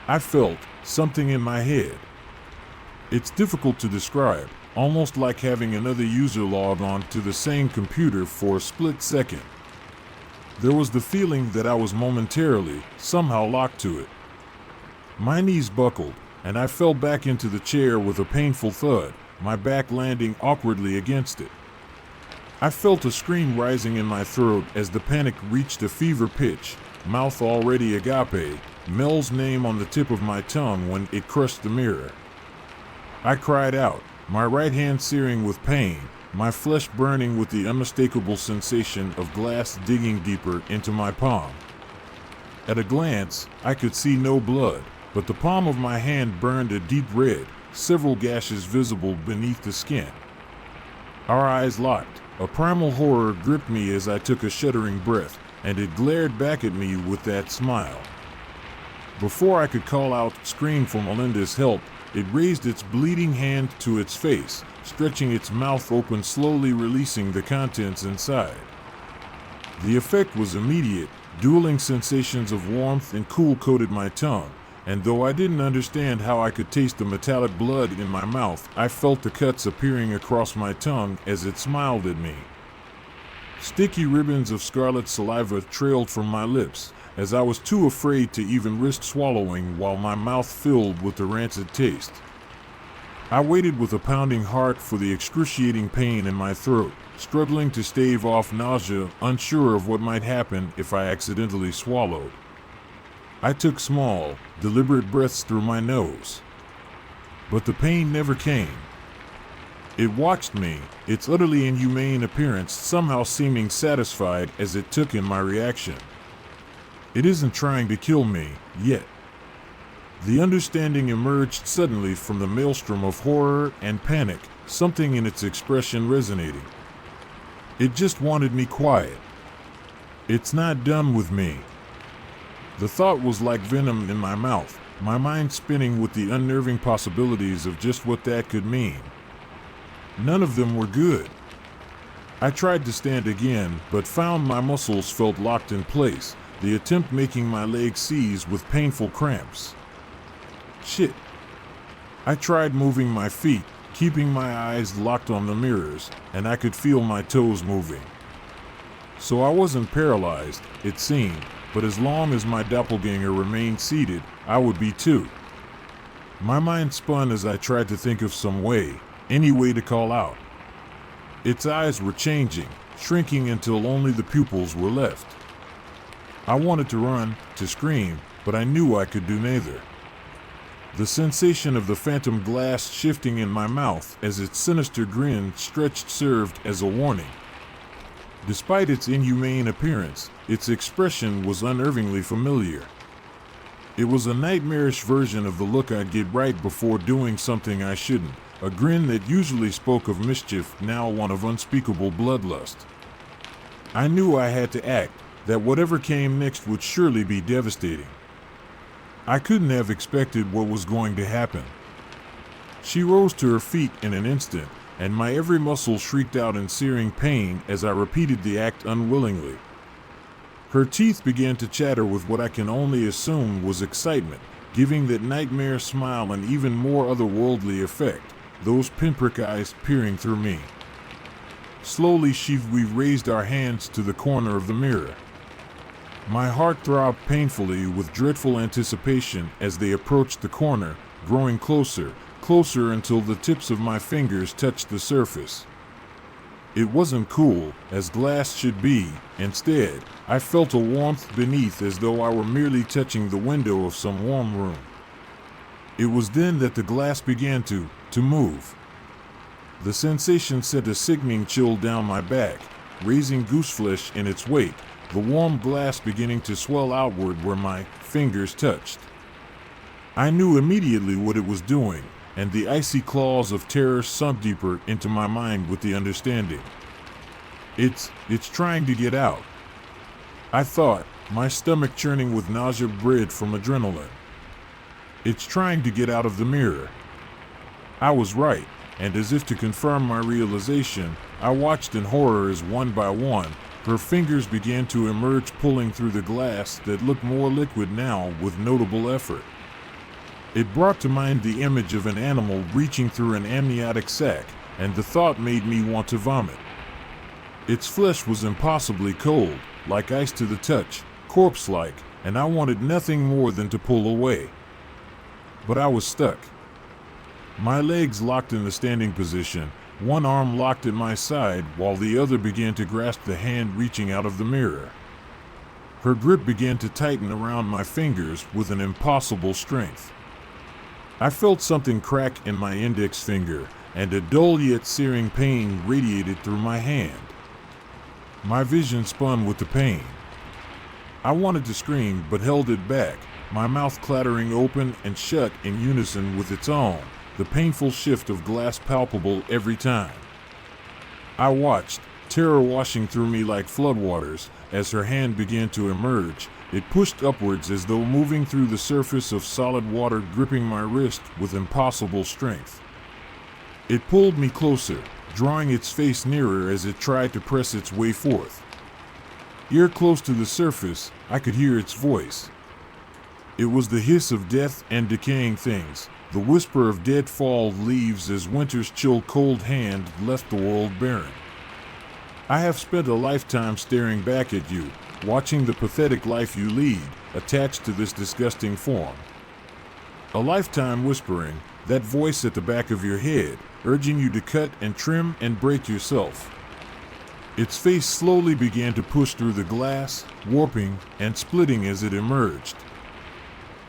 I felt something in my head. It's difficult to describe, almost like having another user log on to the same computer for a split second. There was the feeling that I was momentarily, somehow locked to it. My knees buckled, and I fell back into the chair with a painful thud, my back landing awkwardly against it. I felt a scream rising in my throat as the panic reached a fever pitch, mouth already agape, Mel's name on the tip of my tongue when it crushed the mirror. I cried out, my right hand searing with pain, my flesh burning with the unmistakable sensation of glass digging deeper into my palm. At a glance, I could see no blood, but the palm of my hand burned a deep red, several gashes visible beneath the skin. Our eyes locked. A primal horror gripped me as I took a shuddering breath, and it glared back at me with that smile. Before I could call out, scream for Melinda's help, it raised its bleeding hand to its face, stretching its mouth open, slowly releasing the contents inside. The effect was immediate. Dueling sensations of warmth and cool coated my tongue, and though I didn't understand how I could taste the metallic blood in my mouth, I felt the cuts appearing across my tongue as it smiled at me. Sticky ribbons of scarlet saliva trailed from my lips, as I was too afraid to even risk swallowing while my mouth filled with the rancid taste. I waited with a pounding heart for the excruciating pain in my throat, struggling to stave off nausea, unsure of what might happen if I accidentally swallowed. I took small, deliberate breaths through my nose. But the pain never came. It watched me, its utterly inhumane appearance somehow seeming satisfied as it took in my reaction. It isn't trying to kill me, yet. The understanding emerged suddenly from the maelstrom of horror and panic, something in its expression resonating. It just wanted me quiet. It's not done with me. The thought was like venom in my mouth, my mind spinning with the unnerving possibilities of just what that could mean. None of them were good. I tried to stand again, but found my muscles felt locked in place, the attempt making my legs seize with painful cramps. Shit. I tried moving my feet, keeping my eyes locked on the mirrors, and I could feel my toes moving. So I wasn't paralyzed, it seemed, but as long as my doppelganger remained seated, I would be too. My mind spun as I tried to think of some way, any way to call out. Its eyes were changing, shrinking until only the pupils were left. I wanted to run, to scream, but I knew I could do neither. The sensation of the phantom glass shifting in my mouth as its sinister grin stretched served as a warning. Despite its inhumane appearance, its expression was unnervingly familiar. It was a nightmarish version of the look I'd get right before doing something I shouldn't, a grin that usually spoke of mischief, now one of unspeakable bloodlust. I knew I had to act, that whatever came next would surely be devastating. I couldn't have expected what was going to happen. She rose to her feet in an instant, and my every muscle shrieked out in searing pain as I repeated the act unwillingly. Her teeth began to chatter with what I can only assume was excitement, giving that nightmare smile an even more otherworldly effect, those pinprick eyes peering through me. Slowly we raised our hands to the corner of the mirror. My heart throbbed painfully with dreadful anticipation as they approached the corner, growing closer, closer until the tips of my fingers touched the surface. It wasn't cool, as glass should be. Instead, I felt a warmth beneath as though I were merely touching the window of some warm room. It was then that the glass began to move. The sensation sent a sickening chill down my back, raising gooseflesh in its wake, the warm glass beginning to swell outward where my fingers touched. I knew immediately what it was doing, and the icy claws of terror sunk deeper into my mind with the understanding. It's trying to get out. I thought, my stomach churning with nausea bred from adrenaline. It's trying to get out of the mirror. I was right, and as if to confirm my realization, I watched in horror as one by one, her fingers began to emerge, pulling through the glass that looked more liquid now with notable effort. It brought to mind the image of an animal reaching through an amniotic sac, and the thought made me want to vomit. Its flesh was impossibly cold, like ice to the touch, corpse-like, and I wanted nothing more than to pull away. But I was stuck. My legs locked in the standing position, one arm locked at my side while the other began to grasp the hand reaching out of the mirror. Her grip began to tighten around my fingers with an impossible strength. I felt something crack in my index finger, and a dull yet searing pain radiated through my hand. My vision spun with the pain. I wanted to scream but held it back, my mouth clattering open and shut in unison with its own, the painful shift of glass palpable every time. I watched, terror washing through me like floodwaters, as her hand began to emerge. It pushed upwards as though moving through the surface of solid water, gripping my wrist with impossible strength. It pulled me closer, drawing its face nearer as it tried to press its way forth. Ear close to the surface, I could hear its voice. It was the hiss of death and decaying things, the whisper of dead-fall leaves as winter's chill cold hand left the world barren. I have spent a lifetime staring back at you, watching the pathetic life you lead, attached to this disgusting form. A lifetime whispering, that voice at the back of your head, urging you to cut and trim and break yourself. Its face slowly began to push through the glass, warping and splitting as it emerged.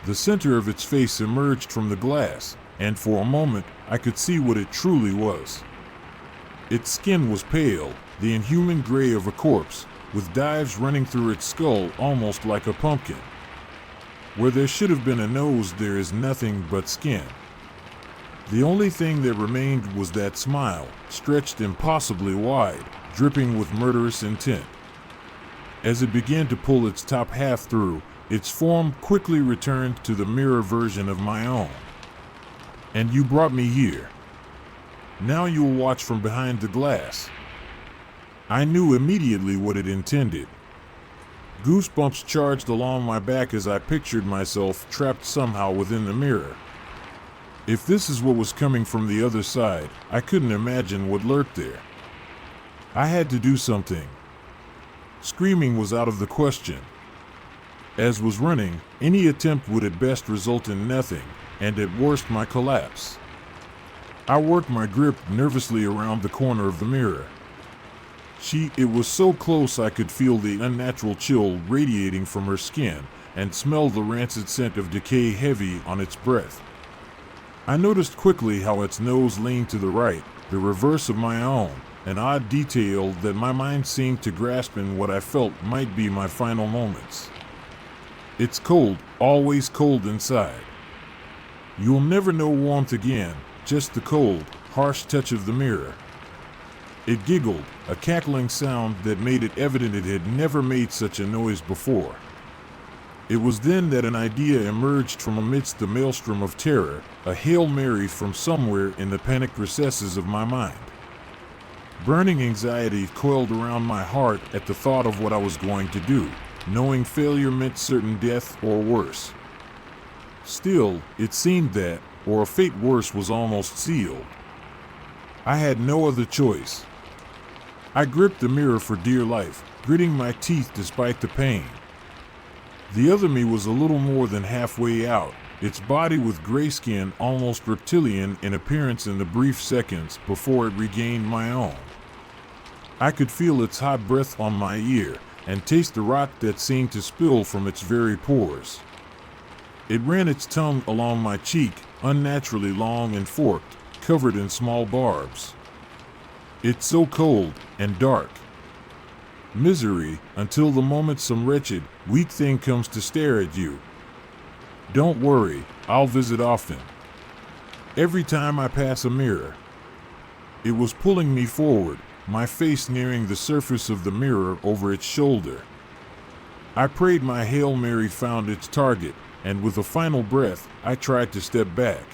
The center of its face emerged from the glass, and for a moment I could see what it truly was. Its skin was pale, the inhuman gray of a corpse, with dives running through its skull almost like a pumpkin. Where there should have been a nose, there is nothing but skin. The only thing that remained was that smile, stretched impossibly wide, dripping with murderous intent. As it began to pull its top half through, its form quickly returned to the mirror version of my own. And you brought me here. Now you will watch from behind the glass. I knew immediately what it intended. Goosebumps charged along my back as I pictured myself trapped somehow within the mirror. If this is what was coming from the other side, I couldn't imagine what lurked there. I had to do something. Screaming was out of the question. As was running, any attempt would at best result in nothing, and at worst my collapse. I worked my grip nervously around the corner of the mirror. It was so close I could feel the unnatural chill radiating from her skin and smell the rancid scent of decay heavy on its breath. I noticed quickly how its nose leaned to the right, the reverse of my own, an odd detail that my mind seemed to grasp in what I felt might be my final moments. It's cold, always cold inside. You'll never know warmth again, just the cold, harsh touch of the mirror. It giggled, a cackling sound that made it evident it had never made such a noise before. It was then that an idea emerged from amidst the maelstrom of terror, a Hail Mary from somewhere in the panicked recesses of my mind. Burning anxiety coiled around my heart at the thought of what I was going to do, knowing failure meant certain death or worse. Still, it seemed that, or a fate worse, was almost sealed. I had no other choice. I gripped the mirror for dear life, gritting my teeth despite the pain. The other me was a little more than halfway out, its body with gray skin almost reptilian in appearance in the brief seconds before it regained my own. I could feel its hot breath on my ear and taste the rot that seemed to spill from its very pores. It ran its tongue along my cheek, unnaturally long and forked, covered in small barbs. It's so cold and dark. Misery, until the moment some wretched, weak thing comes to stare at you. Don't worry, I'll visit often. Every time I pass a mirror. It was pulling me forward, my face nearing the surface of the mirror over its shoulder. I prayed my Hail Mary found its target, and with a final breath, I tried to step back.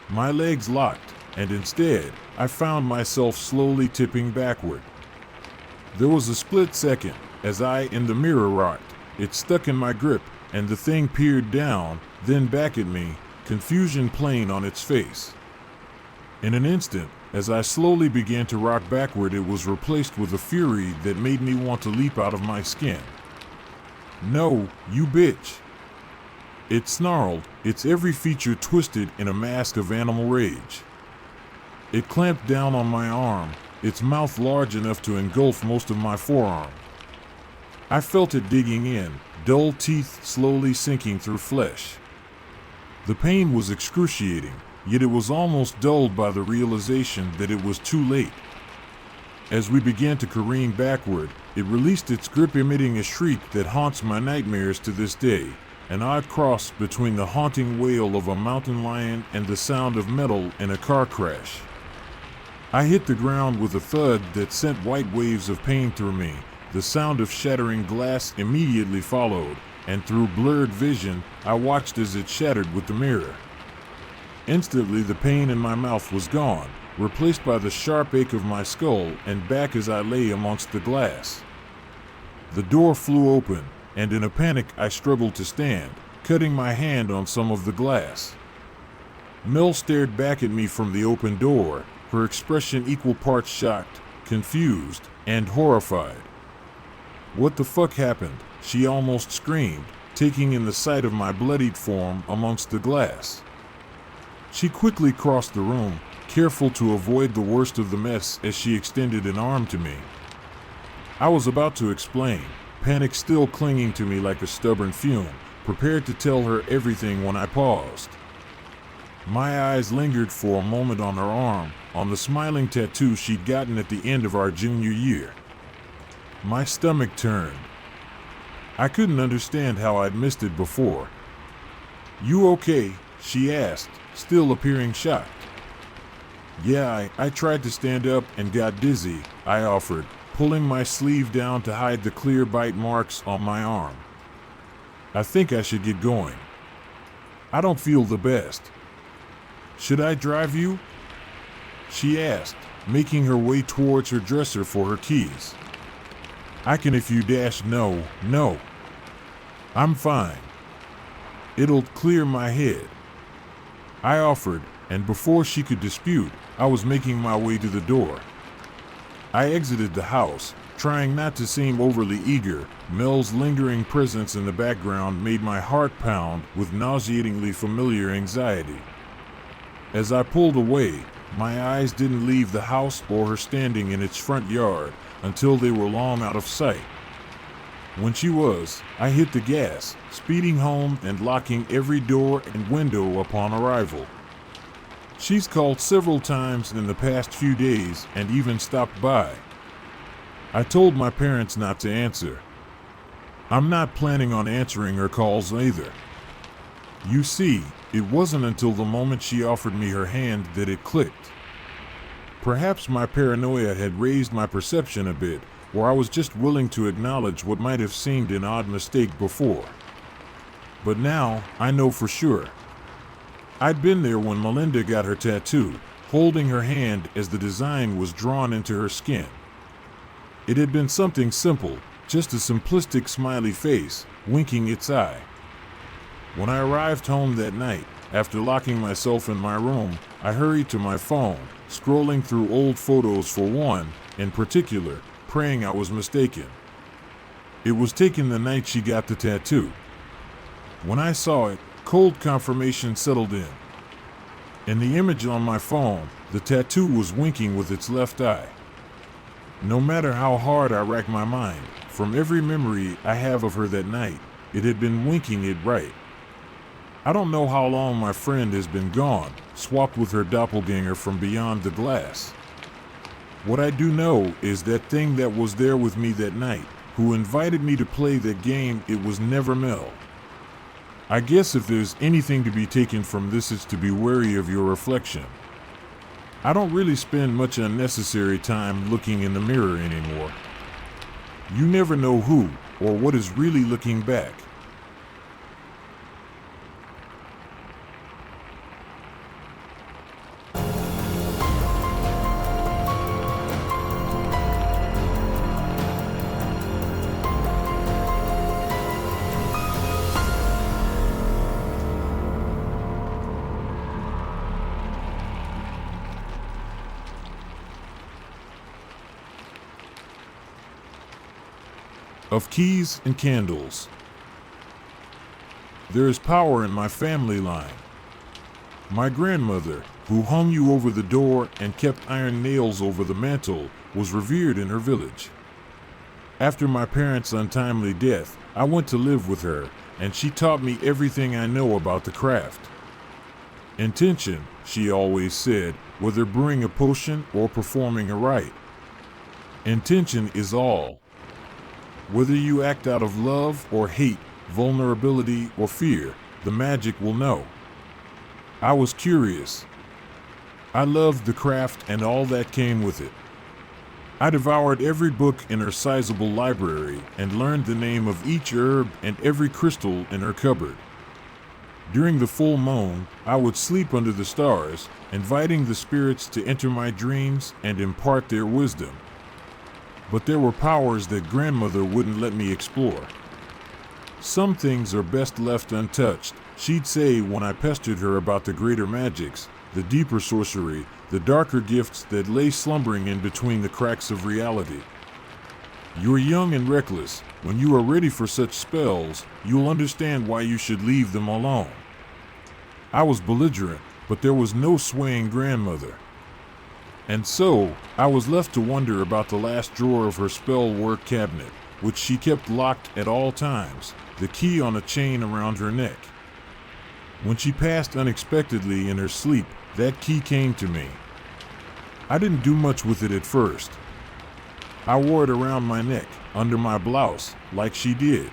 My legs locked, and instead, I found myself slowly tipping backward. There was a split second, as I in the mirror rocked, it stuck in my grip, and the thing peered down, then back at me, confusion plain on its face. In an instant, as I slowly began to rock backward, it was replaced with a fury that made me want to leap out of my skin. "No, you bitch!" It snarled, its every feature twisted in a mask of animal rage. It clamped down on my arm, its mouth large enough to engulf most of my forearm. I felt it digging in, dull teeth slowly sinking through flesh. The pain was excruciating, yet it was almost dulled by the realization that it was too late. As we began to careen backward, it released its grip, emitting a shriek that haunts my nightmares to this day, an odd cross between the haunting wail of a mountain lion and the sound of metal in a car crash. I hit the ground with a thud that sent white waves of pain through me. The sound of shattering glass immediately followed, and through blurred vision, I watched as it shattered with the mirror. Instantly, the pain in my mouth was gone, replaced by the sharp ache of my skull and back as I lay amongst the glass. The door flew open, and in a panic I struggled to stand, cutting my hand on some of the glass. Mel stared back at me from the open door, her expression equal parts shocked, confused, and horrified. "What the fuck happened?" she almost screamed, taking in the sight of my bloodied form amongst the glass. She quickly crossed the room, careful to avoid the worst of the mess as she extended an arm to me. I was about to explain, panic still clinging to me like a stubborn fume, prepared to tell her everything when I paused. My eyes lingered for a moment on her arm, on the smiling tattoo she'd gotten at the end of our junior year. My stomach turned. I couldn't understand how I'd missed it before. "You okay?" she asked, still appearing shocked. "Yeah, I tried to stand up and got dizzy," I offered, pulling my sleeve down to hide the clear bite marks on my arm. "I think I should get going. I don't feel the best." "Should I drive you?" she asked, making her way towards her dresser for her keys. "I can if you dash no. I'm fine. It'll clear my head," I offered, and before she could dispute, I was making my way to the door. I exited the house, trying not to seem overly eager. Mel's lingering presence in the background made my heart pound with nauseatingly familiar anxiety. As I pulled away, my eyes didn't leave the house or her standing in its front yard until they were long out of sight. When she was, I hit the gas, speeding home and locking every door and window upon arrival. She's called several times in the past few days and even stopped by. I told my parents not to answer. I'm not planning on answering her calls either. You see, it wasn't until the moment she offered me her hand that it clicked. Perhaps my paranoia had raised my perception a bit, or I was just willing to acknowledge what might have seemed an odd mistake before. But now, I know for sure. I'd been there when Melinda got her tattoo, holding her hand as the design was drawn into her skin. It had been something simple, just a simplistic smiley face, winking its eye. When I arrived home that night, after locking myself in my room, I hurried to my phone, scrolling through old photos for one, in particular, praying I was mistaken. It was taken the night she got the tattoo. When I saw it, cold confirmation settled in. In the image on my phone, the tattoo was winking with its left eye. No matter how hard I racked my mind, from every memory I have of her that night, it had been winking it right. I don't know how long my friend has been gone, swapped with her doppelganger from beyond the glass. What I do know is that thing that was there with me that night, who invited me to play that game, it was never Mel. I guess if there's anything to be taken from this, it's to be wary of your reflection. I don't really spend much unnecessary time looking in the mirror anymore. You never know who or what is really looking back. Of keys and candles. There is power in my family line. My grandmother, who hung you over the door and kept iron nails over the mantel, was revered in her village. After my parents' untimely death, I went to live with her, and she taught me everything I know about the craft. Intention, she always said, whether brewing a potion or performing a rite. Intention is all. Whether you act out of love or hate, vulnerability or fear, the magic will know. I was curious. I loved the craft and all that came with it. I devoured every book in her sizable library and learned the name of each herb and every crystal in her cupboard. During the full moon, I would sleep under the stars, inviting the spirits to enter my dreams and impart their wisdom. But there were powers that grandmother wouldn't let me explore. Some things are best left untouched, she'd say when I pestered her about the greater magics, the deeper sorcery, the darker gifts that lay slumbering in between the cracks of reality. You're young and reckless. When you are ready for such spells, you'll understand why you should leave them alone. I was belligerent, but there was no swaying grandmother. And so, I was left to wonder about the last drawer of her spell work cabinet, which she kept locked at all times, the key on a chain around her neck. When she passed unexpectedly in her sleep, that key came to me. I didn't do much with it at first. I wore it around my neck, under my blouse, like she did.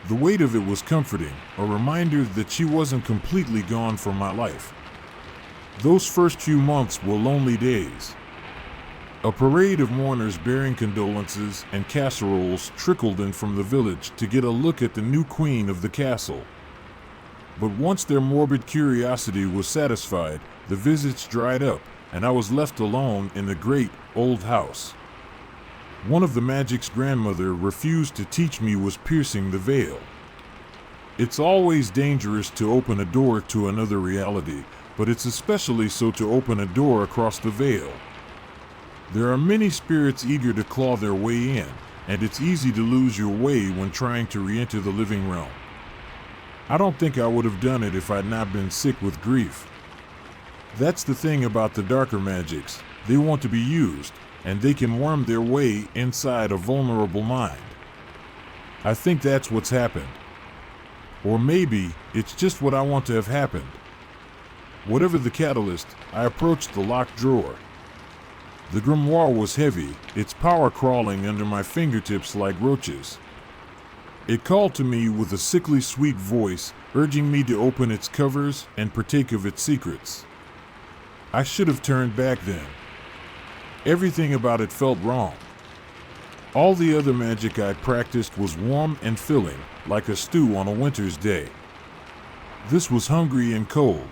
The weight of it was comforting, a reminder that she wasn't completely gone from my life. Those first few months were lonely days. A parade of mourners bearing condolences and casseroles trickled in from the village to get a look at the new queen of the castle. But once their morbid curiosity was satisfied, the visits dried up, and I was left alone in the great, old house. One of the magic's grandmother refused to teach me was piercing the veil. It's always dangerous to open a door to another reality, but it's especially so to open a door across the veil. There are many spirits eager to claw their way in, and it's easy to lose your way when trying to re-enter the living realm. I don't think I would have done it if I'd not been sick with grief. That's the thing about the darker magics, they want to be used, and they can worm their way inside a vulnerable mind. I think that's what's happened. Or maybe it's just what I want to have happened. Whatever the catalyst, I approached the locked drawer. The grimoire was heavy, its power crawling under my fingertips like roaches. It called to me with a sickly sweet voice, urging me to open its covers and partake of its secrets. I should have turned back then. Everything about it felt wrong. All the other magic I'd practiced was warm and filling, like a stew on a winter's day. This was hungry and cold.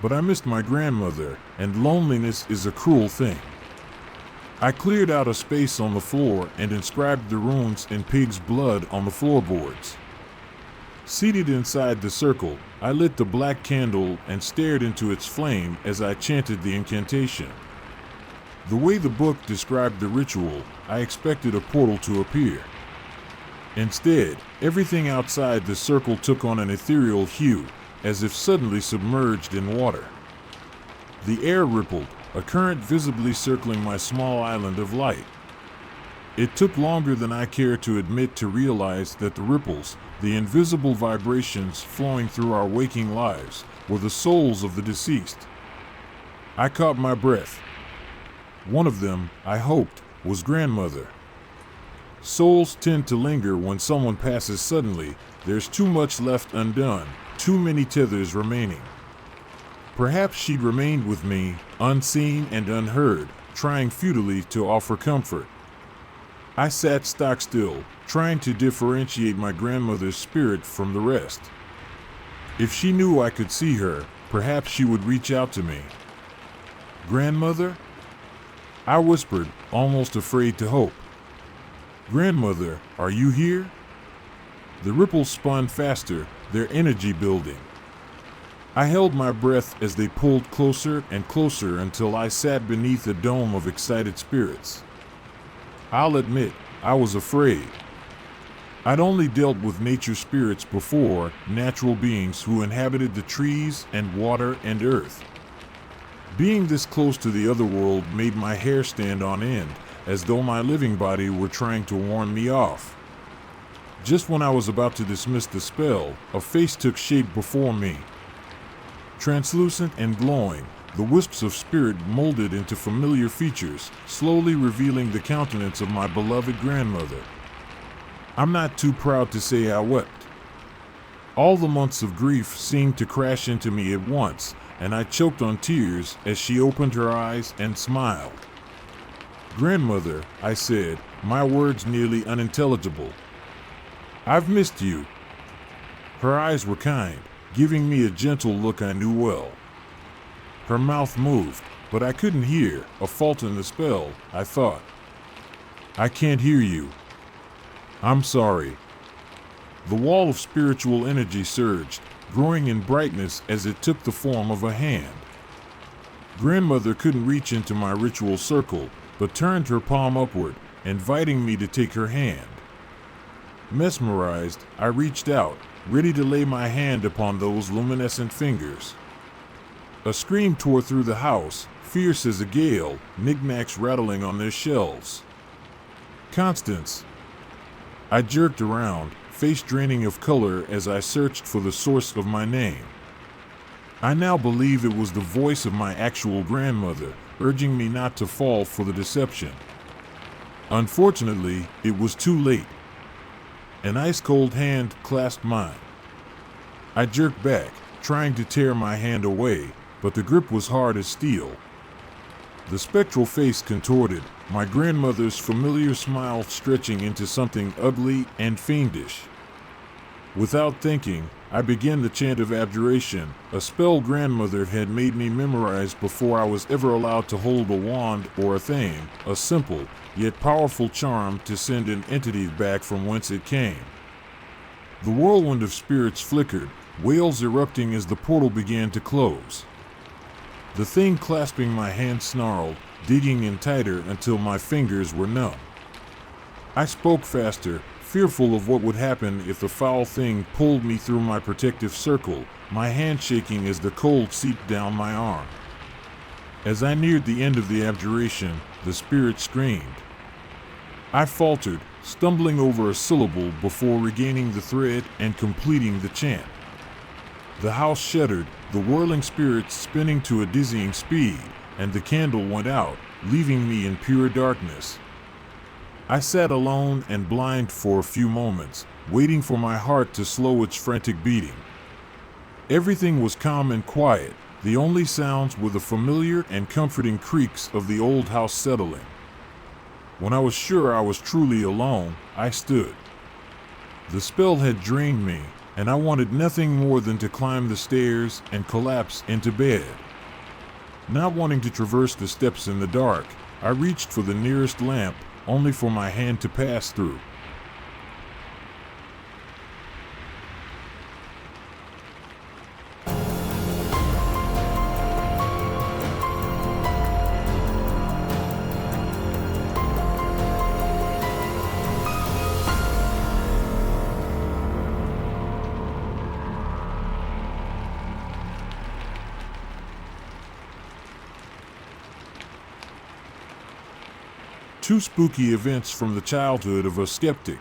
But I missed my grandmother, and loneliness is a cruel thing. I cleared out a space on the floor and inscribed the runes in pig's blood on the floorboards. Seated inside the circle, I lit the black candle and stared into its flame as I chanted the incantation. The way the book described the ritual, I expected a portal to appear. Instead, everything outside the circle took on an ethereal hue, as if suddenly submerged in water. The air rippled, a current visibly circling my small island of light. It took longer than I care to admit to realize that the ripples, the invisible vibrations flowing through our waking lives, were the souls of the deceased. I caught my breath. One of them, I hoped, was grandmother. Souls tend to linger when someone passes suddenly. There's too much left undone, too many tethers remaining. Perhaps she'd remained with me, unseen and unheard, trying futilely to offer comfort. I sat stock still, trying to differentiate my grandmother's spirit from the rest. If she knew I could see her, perhaps she would reach out to me. "Grandmother?" I whispered, almost afraid to hope. "Grandmother, are you here?" The ripples spun faster, their energy building. I held my breath as they pulled closer and closer until I sat beneath a dome of excited spirits. I'll admit, I was afraid. I'd only dealt with nature spirits before, natural beings who inhabited the trees and water and earth. Being this close to the other world made my hair stand on end, as though my living body were trying to warn me off. Just when I was about to dismiss the spell, a face took shape before me. Translucent and glowing, the wisps of spirit molded into familiar features, slowly revealing the countenance of my beloved grandmother. I'm not too proud to say I wept. All the months of grief seemed to crash into me at once, and I choked on tears as she opened her eyes and smiled. "Grandmother," I said, my words nearly unintelligible. "I've missed you." Her eyes were kind, giving me a gentle look I knew well. Her mouth moved, but I couldn't hear, a fault in the spell, I thought. "I can't hear you." "I'm sorry." The wall of spiritual energy surged, growing in brightness as it took the form of a hand. Grandmother couldn't reach into my ritual circle, but turned her palm upward, inviting me to take her hand. Mesmerized, I reached out, ready to lay my hand upon those luminescent fingers. A scream tore through the house, fierce as a gale, knickknacks rattling on their shelves. "Constance!" I jerked around, face draining of color as I searched for the source of my name. I now believe it was the voice of my actual grandmother, urging me not to fall for the deception. Unfortunately, it was too late. An ice-cold hand clasped mine. I jerked back, trying to tear my hand away, but the grip was hard as steel. The spectral face contorted, my grandmother's familiar smile stretching into something ugly and fiendish. Without thinking, I began the chant of abjuration, a spell grandmother had made me memorize before I was ever allowed to hold a wand or a thane, a simple, yet powerful charm to send an entity back from whence it came. The whirlwind of spirits flickered, wails erupting as the portal began to close. The thing clasping my hand snarled, digging in tighter until my fingers were numb. I spoke faster, fearful of what would happen if the foul thing pulled me through my protective circle, my hand shaking as the cold seeped down my arm. As I neared the end of the abjuration, the spirit screamed. I faltered, stumbling over a syllable before regaining the thread and completing the chant. The house shuddered, the whirling spirits spinning to a dizzying speed, and the candle went out, leaving me in pure darkness. I sat alone and blind for a few moments, waiting for my heart to slow its frantic beating. Everything was calm and quiet, the only sounds were the familiar and comforting creaks of the old house settling. When I was sure I was truly alone, I stood. The spell had drained me, and I wanted nothing more than to climb the stairs and collapse into bed. Not wanting to traverse the steps in the dark, I reached for the nearest lamp, only for my hand to pass through. Two spooky events from the childhood of a skeptic.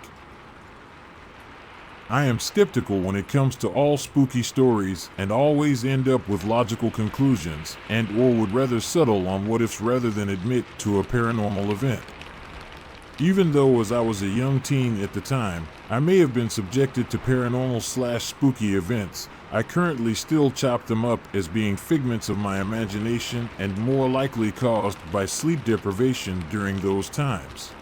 I am skeptical when it comes to all spooky stories and always end up with logical conclusions and/or would rather settle on what-ifs rather than admit to a paranormal event. Even though as I was a young teen at the time, I may have been subjected to paranormal/spooky events, I currently still chop them up as being figments of my imagination and more likely caused by sleep deprivation during those times.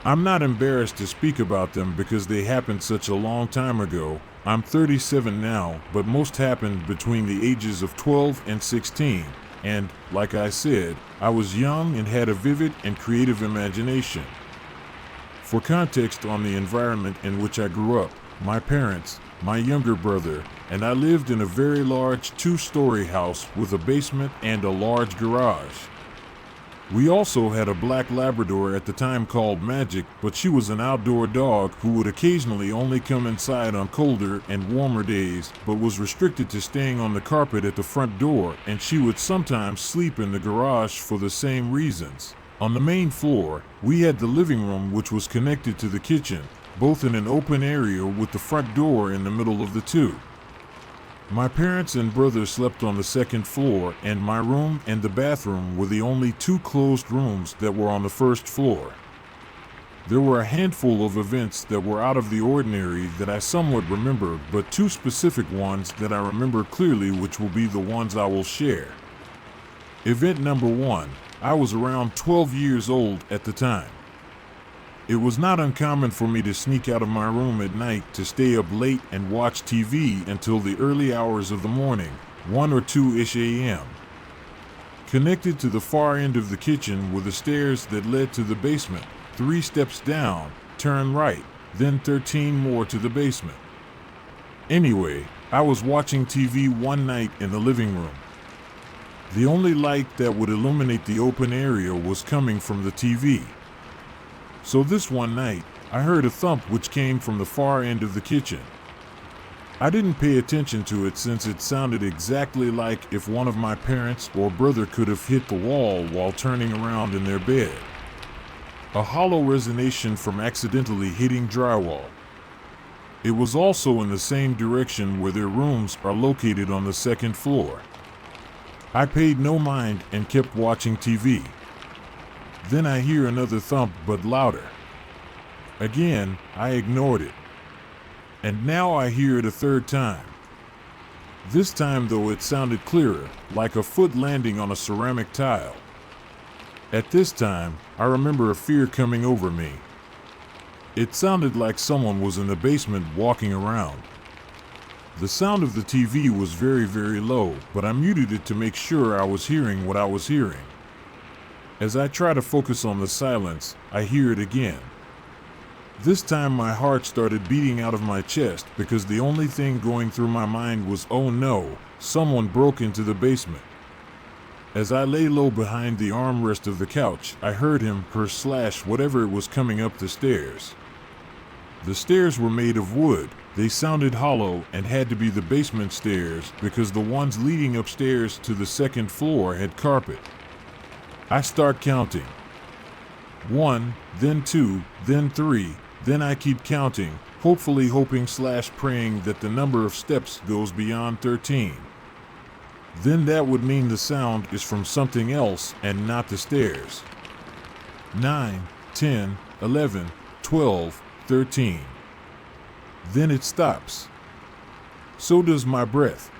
I'm not embarrassed to speak about them because they happened such a long time ago. I'm 37 now, but most happened between the ages of 12 and 16, and, like I said, I was young and had a vivid and creative imagination. For context on the environment in which I grew up, my parents, my younger brother, and I lived in a very large 2-story house with a basement and a large garage. We also had a black Labrador at the time called Magic, but she was an outdoor dog who would occasionally only come inside on colder and warmer days, but was restricted to staying on the carpet at the front door, and she would sometimes sleep in the garage for the same reasons. On the main floor, we had the living room which was connected to the kitchen, both in an open area with the front door in the middle of the two. My parents and brother slept on the second floor, and my room and the bathroom were the only two closed rooms that were on the first floor. There were a handful of events that were out of the ordinary that I somewhat remember, but two specific ones that I remember clearly, which will be the ones I will share. Event number 1, I was around 12 years old at the time. It was not uncommon for me to sneak out of my room at night to stay up late and watch TV until the early hours of the morning, 1 or 2-ish a.m. Connected to the far end of the kitchen were the stairs that led to the basement. 3 steps down, turn right, then 13 more to the basement. Anyway, I was watching TV one night in the living room. The only light that would illuminate the open area was coming from the TV. So this one night, I heard a thump which came from the far end of the kitchen. I didn't pay attention to it since it sounded exactly like if one of my parents or brother could have hit the wall while turning around in their bed. A hollow resonation from accidentally hitting drywall. It was also in the same direction where their rooms are located on the second floor. I paid no mind and kept watching TV. Then I hear another thump but louder. Again, I ignored it. And now I hear it a third time. This time though it sounded clearer, like a foot landing on a ceramic tile. At this time, I remember a fear coming over me. It sounded like someone was in the basement walking around. The sound of the TV was very, very low, but I muted it to make sure I was hearing what I was hearing. As I try to focus on the silence, I hear it again. This time my heart started beating out of my chest because the only thing going through my mind was, oh no, someone broke into the basement. As I lay low behind the armrest of the couch, I heard him, whatever it was coming up the stairs. The stairs were made of wood. They sounded hollow and had to be the basement stairs because the ones leading upstairs to the second floor had carpet. I start counting. 1, then 2, then 3, then I keep counting, hopefully hoping/praying that the number of steps goes beyond 13. Then that would mean the sound is from something else and not the stairs. 9, 10, 11, 12, 13. Then it stops. So does my breath.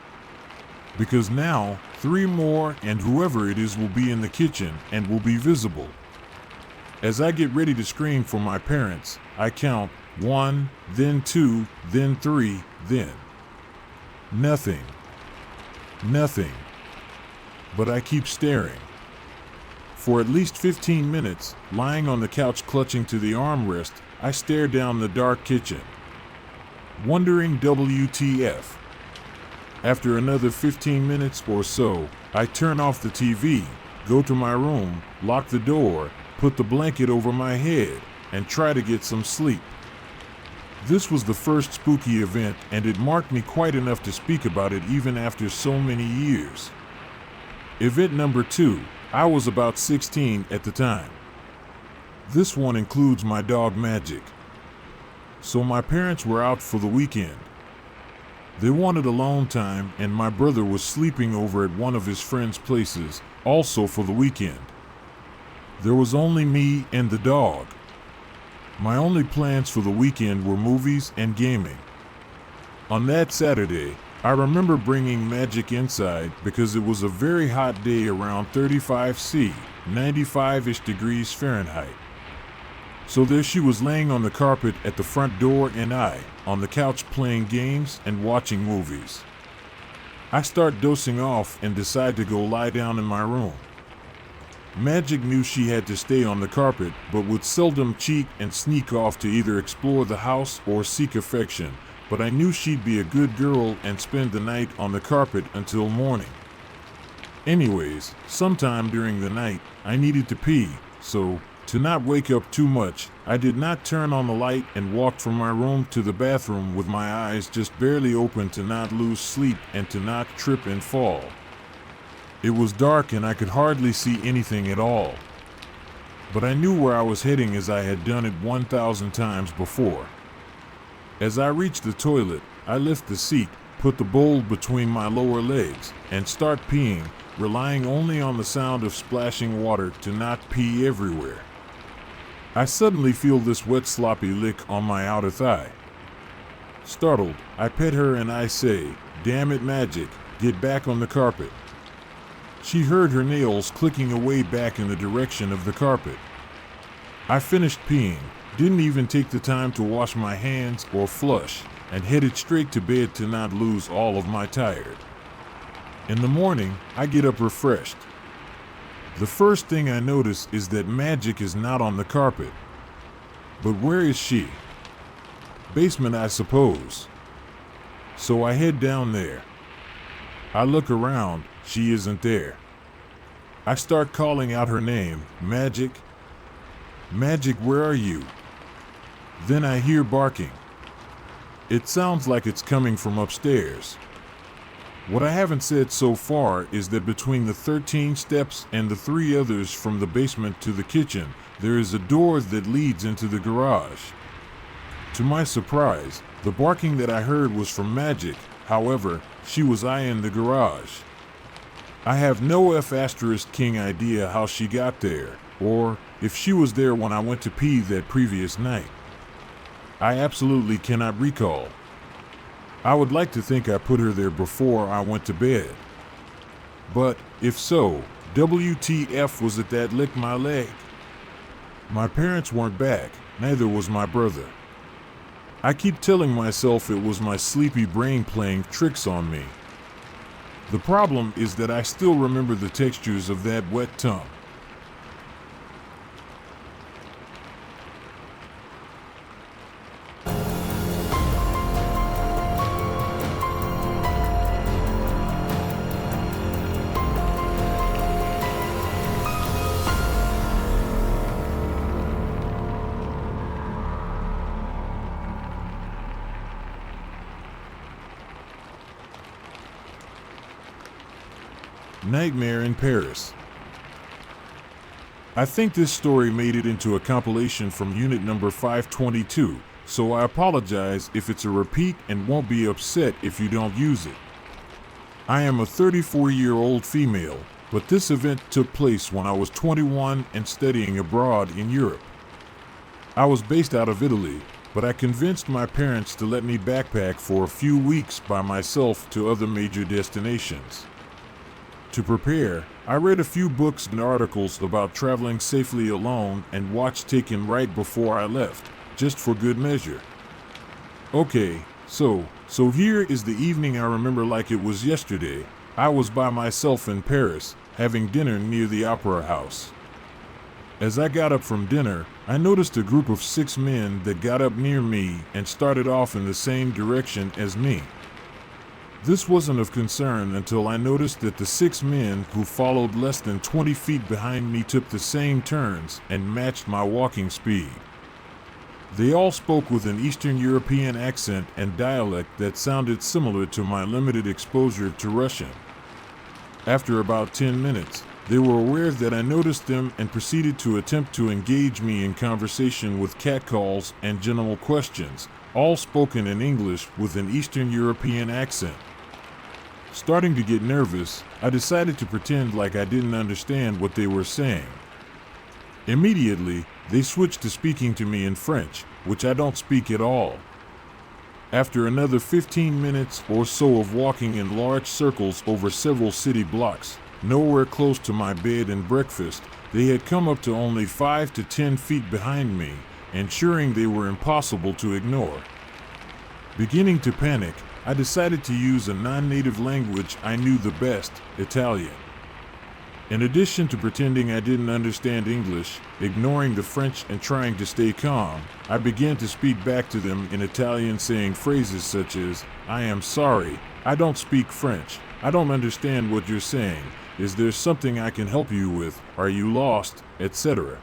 Because now, 3 more and whoever it is will be in the kitchen and will be visible. As I get ready to scream for my parents, I count 1, then 2, then 3, then. Nothing. Nothing. But I keep staring. For at least 15 minutes, lying on the couch clutching to the armrest, I stare down the dark kitchen. Wondering WTF. After another 15 minutes or so, I turn off the TV, go to my room, lock the door, put the blanket over my head, and try to get some sleep. This was the first spooky event, and it marked me quite enough to speak about it even after so many years. Event number 2, I was about 16 at the time. This one includes my dog Magic. So my parents were out for the weekend. They wanted alone time, and my brother was sleeping over at one of his friends' places, also for the weekend. There was only me and the dog. My only plans for the weekend were movies and gaming. On that Saturday, I remember bringing Magic inside because it was a very hot day around 35 C, 95-ish degrees Fahrenheit. So there she was laying on the carpet at the front door and I, on the couch playing games and watching movies. I start dozing off and decide to go lie down in my room. Magic knew she had to stay on the carpet, but would seldom cheat and sneak off to either explore the house or seek affection, but I knew she'd be a good girl and spend the night on the carpet until morning. Anyways, sometime during the night, I needed to pee, so, to not wake up too much, I did not turn on the light and walked from my room to the bathroom with my eyes just barely open to not lose sleep and to not trip and fall. It was dark and I could hardly see anything at all. But I knew where I was heading as I had done it 1,000 times before. As I reached the toilet, I lift the seat, put the bowl between my lower legs, and start peeing, relying only on the sound of splashing water to not pee everywhere. I suddenly feel this wet sloppy lick on my outer thigh. Startled, I pet her and I say, "Damn it, Magic, get back on the carpet." She heard her nails clicking away back in the direction of the carpet. I finished peeing, didn't even take the time to wash my hands or flush, and headed straight to bed to not lose all of my tired. In the morning, I get up refreshed. The first thing I notice is that Magic is not on the carpet. But where is she? Basement, I suppose. So I head down there. I look around, she isn't there. I start calling out her name, Magic. Magic, where are you? Then I hear barking. It sounds like it's coming from upstairs. What I haven't said so far is that between the 13 steps and the 3 others from the basement to the kitchen, there is a door that leads into the garage. To my surprise, the barking that I heard was from Magic. However, she was in the garage. I have no F***ing idea how she got there, or if she was there when I went to pee that previous night. I absolutely cannot recall. I would like to think I put her there before I went to bed. But if so, WTF was it that licked my leg? My parents weren't back, neither was my brother. I keep telling myself it was my sleepy brain playing tricks on me. The problem is that I still remember the textures of that wet tongue. Nightmare in Paris. I think this story made it into a compilation from unit number 522, so I apologize if it's a repeat and won't be upset if you don't use it. I am a 34-year-old female, but this event took place when I was 21 and studying abroad in Europe. I was based out of Italy, but I convinced my parents to let me backpack for a few weeks by myself to other major destinations. To prepare, I read a few books and articles about traveling safely alone and watched Taken right before I left, just for good measure. Okay, so here is the evening I remember like it was yesterday. I was by myself in Paris, having dinner near the Opera House. As I got up from dinner, I noticed a group of 6 men that got up near me and started off in the same direction as me. This wasn't of concern until I noticed that the 6 men who followed less than 20 feet behind me took the same turns and matched my walking speed. They all spoke with an Eastern European accent and dialect that sounded similar to my limited exposure to Russian. After about 10 minutes, they were aware that I noticed them and proceeded to attempt to engage me in conversation with catcalls and general questions, all spoken in English with an Eastern European accent. Starting to get nervous, I decided to pretend like I didn't understand what they were saying. Immediately, they switched to speaking to me in French, which I don't speak at all. After another 15 minutes or so of walking in large circles over several city blocks, nowhere close to my bed and breakfast, they had come up to only 5 to 10 feet behind me, ensuring they were impossible to ignore. Beginning to panic, I decided to use a non-native language I knew the best, Italian. In addition to pretending I didn't understand English, ignoring the French and trying to stay calm, I began to speak back to them in Italian, saying phrases such as, "I am sorry, I don't speak French, I don't understand what you're saying, is there something I can help you with, are you lost, etc."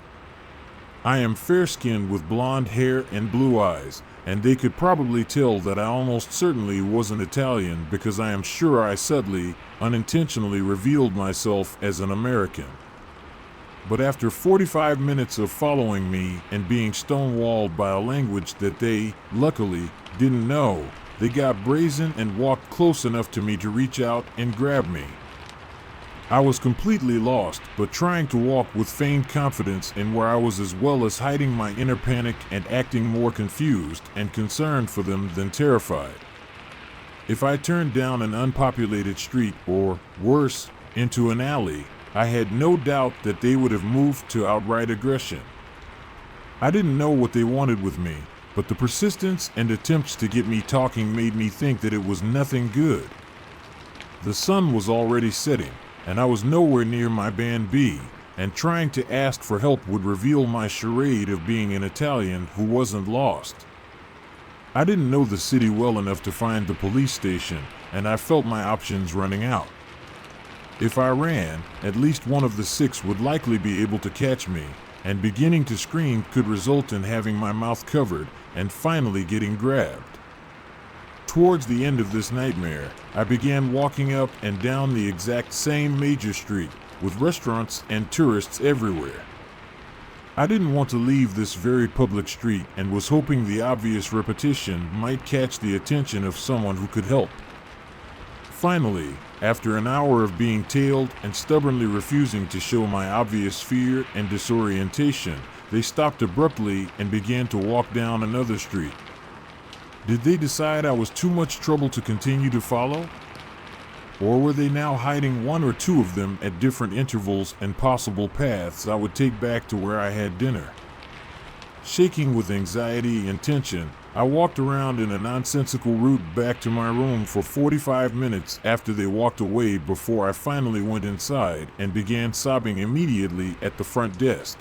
I am fair-skinned with blonde hair and blue eyes, and they could probably tell that I almost certainly wasn't Italian because I am sure I subtly, unintentionally revealed myself as an American. But after 45 minutes of following me and being stonewalled by a language that they, luckily, didn't know, they got brazen and walked close enough to me to reach out and grab me. I was completely lost, but trying to walk with feigned confidence in where I was, as well as hiding my inner panic and acting more confused and concerned for them than terrified. If I turned down an unpopulated street or, worse, into an alley, I had no doubt that they would have moved to outright aggression. I didn't know what they wanted with me, but the persistence and attempts to get me talking made me think that it was nothing good. The sun was already setting, and I was nowhere near my band B, and trying to ask for help would reveal my charade of being an Italian who wasn't lost. I didn't know the city well enough to find the police station, and I felt my options running out. If I ran, at least one of the 6 would likely be able to catch me, and beginning to scream could result in having my mouth covered and finally getting grabbed. Towards the end of this nightmare, I began walking up and down the exact same major street with restaurants and tourists everywhere. I didn't want to leave this very public street and was hoping the obvious repetition might catch the attention of someone who could help. Finally, after an hour of being tailed and stubbornly refusing to show my obvious fear and disorientation, they stopped abruptly and began to walk down another street. Did they decide I was too much trouble to continue to follow? Or were they now hiding one or two of them at different intervals and possible paths I would take back to where I had dinner? Shaking with anxiety and tension, I walked around in a nonsensical route back to my room for 45 minutes after they walked away before I finally went inside and began sobbing immediately at the front desk.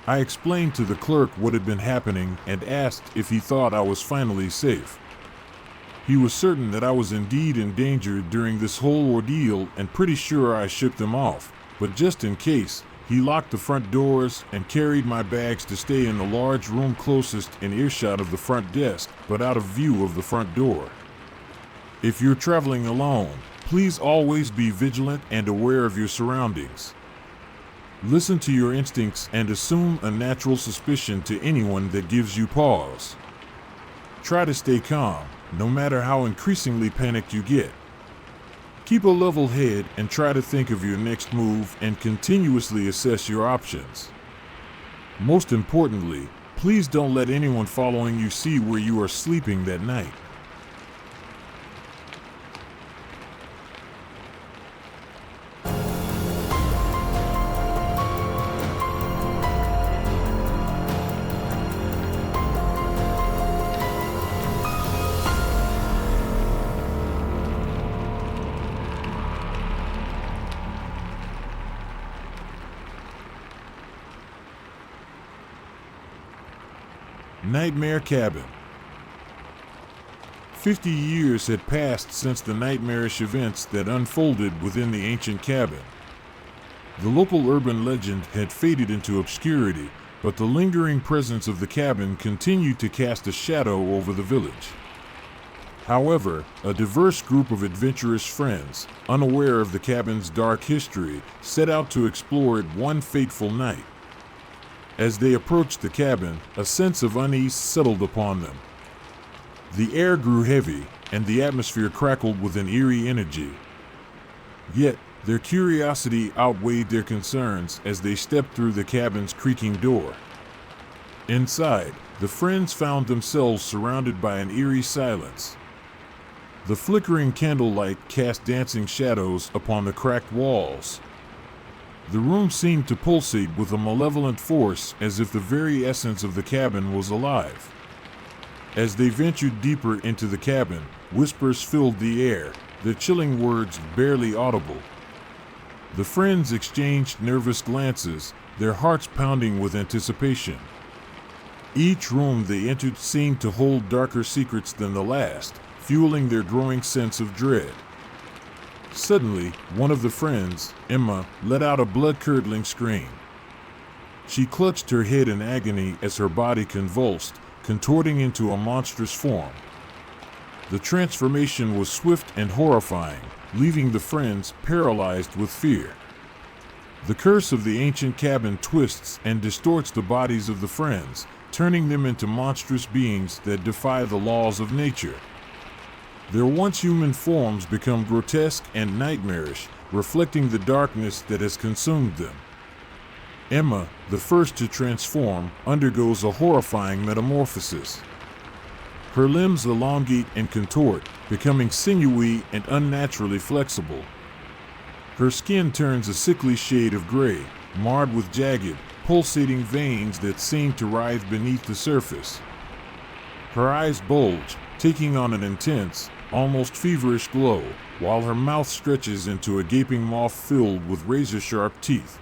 I explained to the clerk what had been happening and asked if he thought I was finally safe. He was certain that I was indeed in danger during this whole ordeal and pretty sure I shook them off, but just in case, he locked the front doors and carried my bags to stay in the large room closest in earshot of the front desk, but out of view of the front door. If you're traveling alone, please always be vigilant and aware of your surroundings. Listen to your instincts and assume a natural suspicion to anyone that gives you pause. Try to stay calm, no matter how increasingly panicked you get. Keep a level head and try to think of your next move and continuously assess your options. Most importantly, please don't let anyone following you see where you are sleeping that night. Nightmare Cabin. 50 years had passed since the nightmarish events that unfolded within the ancient cabin. The local urban legend had faded into obscurity, but the lingering presence of the cabin continued to cast a shadow over the village. However, a diverse group of adventurous friends, unaware of the cabin's dark history, set out to explore it one fateful night. As they approached the cabin, a sense of unease settled upon them. The air grew heavy, and the atmosphere crackled with an eerie energy. Yet, their curiosity outweighed their concerns as they stepped through the cabin's creaking door. Inside, the friends found themselves surrounded by an eerie silence. The flickering candlelight cast dancing shadows upon the cracked walls. The room seemed to pulsate with a malevolent force as if the very essence of the cabin was alive. As they ventured deeper into the cabin, whispers filled the air, their chilling words barely audible. The friends exchanged nervous glances, their hearts pounding with anticipation. Each room they entered seemed to hold darker secrets than the last, fueling their growing sense of dread. Suddenly, one of the friends, Emma, let out a blood-curdling scream. She clutched her head in agony as her body convulsed, contorting into a monstrous form. The transformation was swift and horrifying, leaving the friends paralyzed with fear. The curse of the ancient cabin twists and distorts the bodies of the friends, turning them into monstrous beings that defy the laws of nature. Their once human forms become grotesque and nightmarish, reflecting the darkness that has consumed them. Emma, the first to transform, undergoes a horrifying metamorphosis. Her limbs elongate and contort, becoming sinewy and unnaturally flexible. Her skin turns a sickly shade of gray, marred with jagged, pulsating veins that seem to writhe beneath the surface. Her eyes bulge, taking on an intense, almost feverish glow, while her mouth stretches into a gaping maw filled with razor-sharp teeth.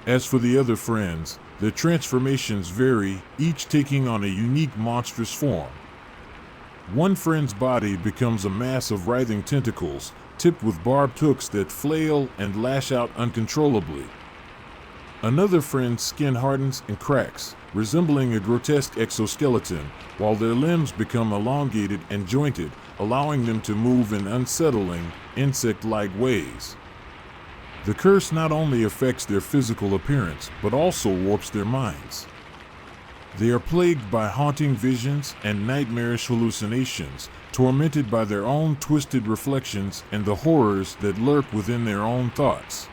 As for the other friends, their transformations vary, each taking on a unique monstrous form. One friend's body becomes a mass of writhing tentacles, tipped with barbed hooks that flail and lash out uncontrollably. Another friend's skin hardens and cracks, resembling a grotesque exoskeleton, while their limbs become elongated and jointed, allowing them to move in unsettling, insect-like ways. The curse not only affects their physical appearance, but also warps their minds. They are plagued by haunting visions and nightmarish hallucinations, tormented by their own twisted reflections and the horrors that lurk within their own thoughts.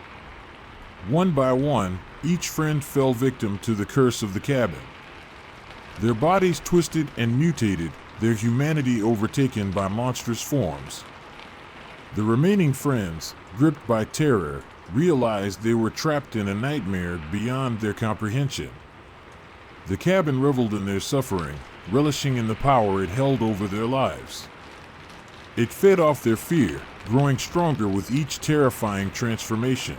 One by one, each friend fell victim to the curse of the cabin. Their bodies twisted and mutated, their humanity overtaken by monstrous forms. The remaining friends, gripped by terror, realized they were trapped in a nightmare beyond their comprehension. The cabin reveled in their suffering, relishing in the power it held over their lives. It fed off their fear, growing stronger with each terrifying transformation.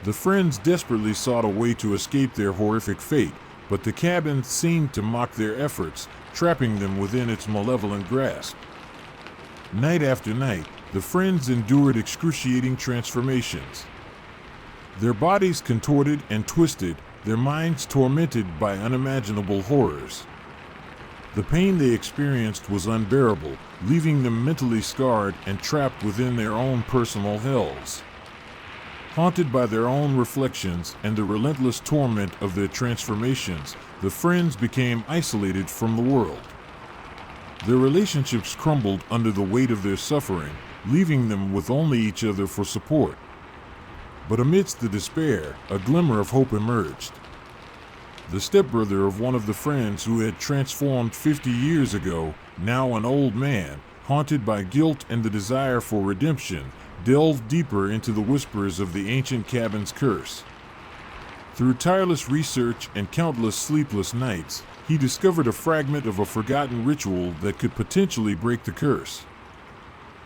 The friends desperately sought a way to escape their horrific fate, but the cabin seemed to mock their efforts, trapping them within its malevolent grasp. Night after night, the friends endured excruciating transformations. Their bodies contorted and twisted, their minds tormented by unimaginable horrors. The pain they experienced was unbearable, leaving them mentally scarred and trapped within their own personal hells. Haunted by their own reflections and the relentless torment of their transformations, the friends became isolated from the world. Their relationships crumbled under the weight of their suffering, leaving them with only each other for support. But amidst the despair, a glimmer of hope emerged. The stepbrother of one of the friends who had transformed 50 years ago, now an old man, haunted by guilt and the desire for redemption, delved deeper into the whispers of the ancient cabin's curse. Through tireless research and countless sleepless nights, he discovered a fragment of a forgotten ritual that could potentially break the curse.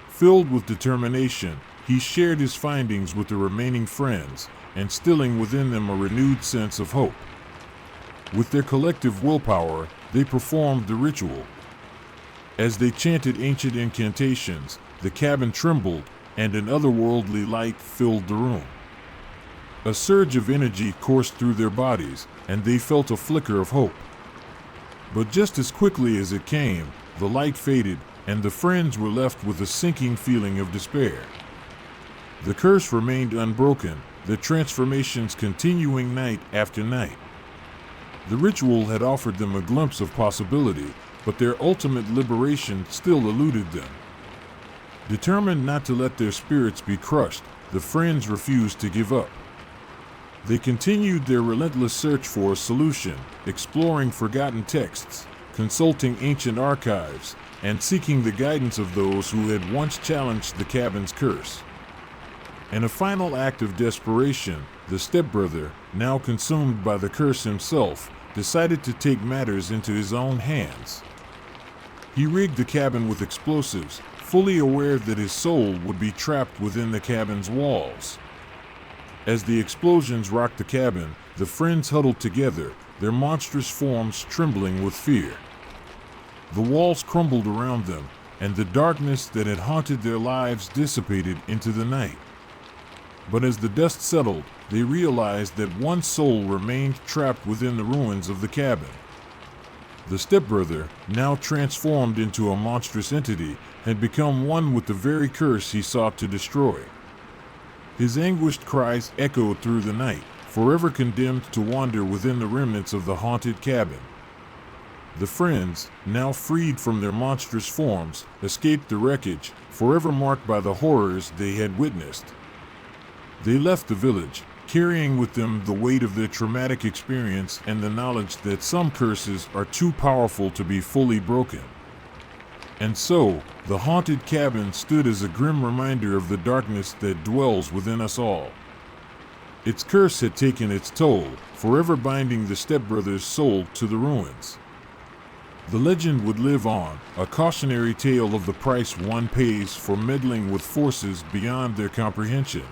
Filled with determination, he shared his findings with the remaining friends, instilling within them a renewed sense of hope. With their collective willpower, they performed the ritual. As they chanted ancient incantations, the cabin trembled, and an otherworldly light filled the room. A surge of energy coursed through their bodies, and they felt a flicker of hope. But just as quickly as it came, the light faded, and the friends were left with a sinking feeling of despair. The curse remained unbroken, the transformations continuing night after night. The ritual had offered them a glimpse of possibility, but their ultimate liberation still eluded them. Determined not to let their spirits be crushed, the friends refused to give up. They continued their relentless search for a solution, exploring forgotten texts, consulting ancient archives, and seeking the guidance of those who had once challenged the cabin's curse. In a final act of desperation, the stepbrother, now consumed by the curse himself, decided to take matters into his own hands. He rigged the cabin with explosives, fully aware that his soul would be trapped within the cabin's walls. As the explosions rocked the cabin, the friends huddled together, their monstrous forms trembling with fear. The walls crumbled around them, and the darkness that had haunted their lives dissipated into the night. But as the dust settled, they realized that one soul remained trapped within the ruins of the cabin. The stepbrother, now transformed into a monstrous entity, had become one with the very curse he sought to destroy. His anguished cries echoed through the night, forever condemned to wander within the remnants of the haunted cabin. The friends, now freed from their monstrous forms, escaped the wreckage, forever marked by the horrors they had witnessed. They left the village, carrying with them the weight of their traumatic experience and the knowledge that some curses are too powerful to be fully broken. And so, the haunted cabin stood as a grim reminder of the darkness that dwells within us all. Its curse had taken its toll, forever binding the stepbrother's soul to the ruins. The legend would live on, a cautionary tale of the price one pays for meddling with forces beyond their comprehension.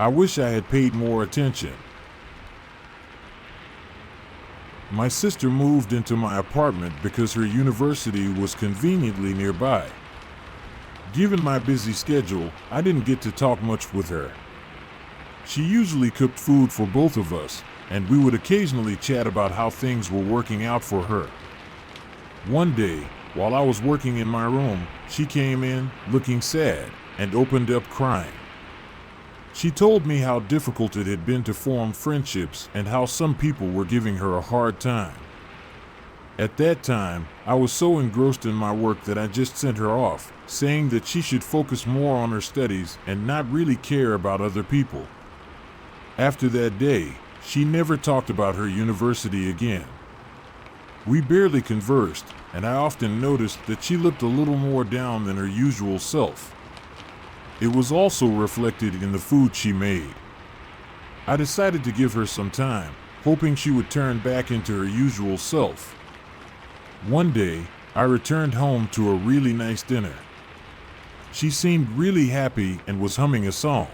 I wish I had paid more attention. My sister moved into my apartment because her university was conveniently nearby. Given my busy schedule, I didn't get to talk much with her. She usually cooked food for both of us, and we would occasionally chat about how things were working out for her. One day, while I was working in my room, she came in, looking sad, and opened up crying. She told me how difficult it had been to form friendships and how some people were giving her a hard time. At that time, I was so engrossed in my work that I just sent her off, saying that she should focus more on her studies and not really care about other people. After that day, she never talked about her university again. We barely conversed, and I often noticed that she looked a little more down than her usual self. It was also reflected in the food she made. I decided to give her some time, hoping she would turn back into her usual self. One day, I returned home to a really nice dinner. She seemed really happy and was humming a song.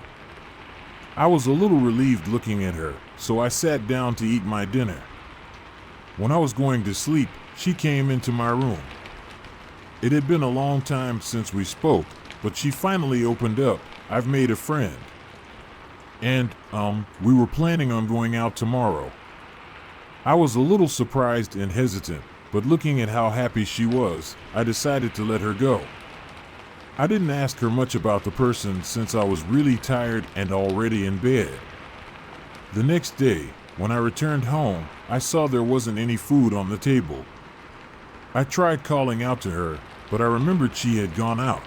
I was a little relieved looking at her, so I sat down to eat my dinner. When I was going to sleep, she came into my room. It had been a long time since we spoke, but she finally opened up. I've made a friend. And, we were planning on going out tomorrow. I was a little surprised and hesitant, but looking at how happy she was, I decided to let her go. I didn't ask her much about the person since I was really tired and already in bed. The next day, when I returned home, I saw there wasn't any food on the table. I tried calling out to her, but I remembered she had gone out.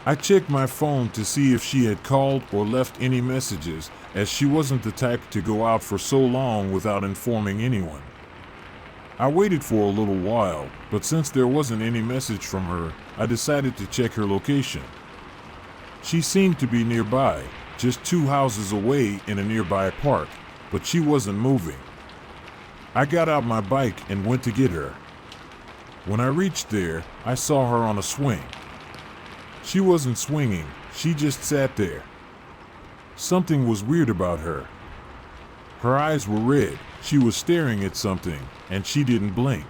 I checked my phone to see if she had called or left any messages, as she wasn't the type to go out for so long without informing anyone. I waited for a little while, but since there wasn't any message from her, I decided to check her location. She seemed to be nearby, just 2 houses away in a nearby park, but she wasn't moving. I got out my bike and went to get her. When I reached there, I saw her on a swing. She wasn't swinging, she just sat there. Something was weird about her. Her eyes were red, she was staring at something, and she didn't blink.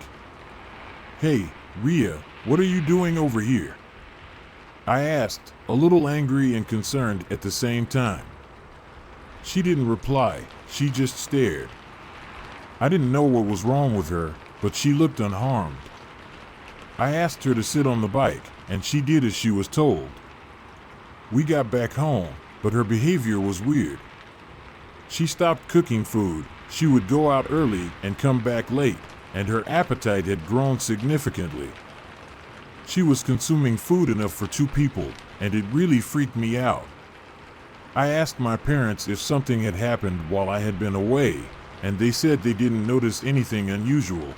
"Hey, Rhea, what are you doing over here?" I asked, a little angry and concerned at the same time. She didn't reply, she just stared. I didn't know what was wrong with her, but she looked unharmed. I asked her to sit on the bike, and she did as she was told. We got back home, but her behavior was weird. She stopped cooking food, she would go out early and come back late, and her appetite had grown significantly. She was consuming food enough for 2 people, and it really freaked me out. I asked my parents if something had happened while I had been away, and they said they didn't notice anything unusual.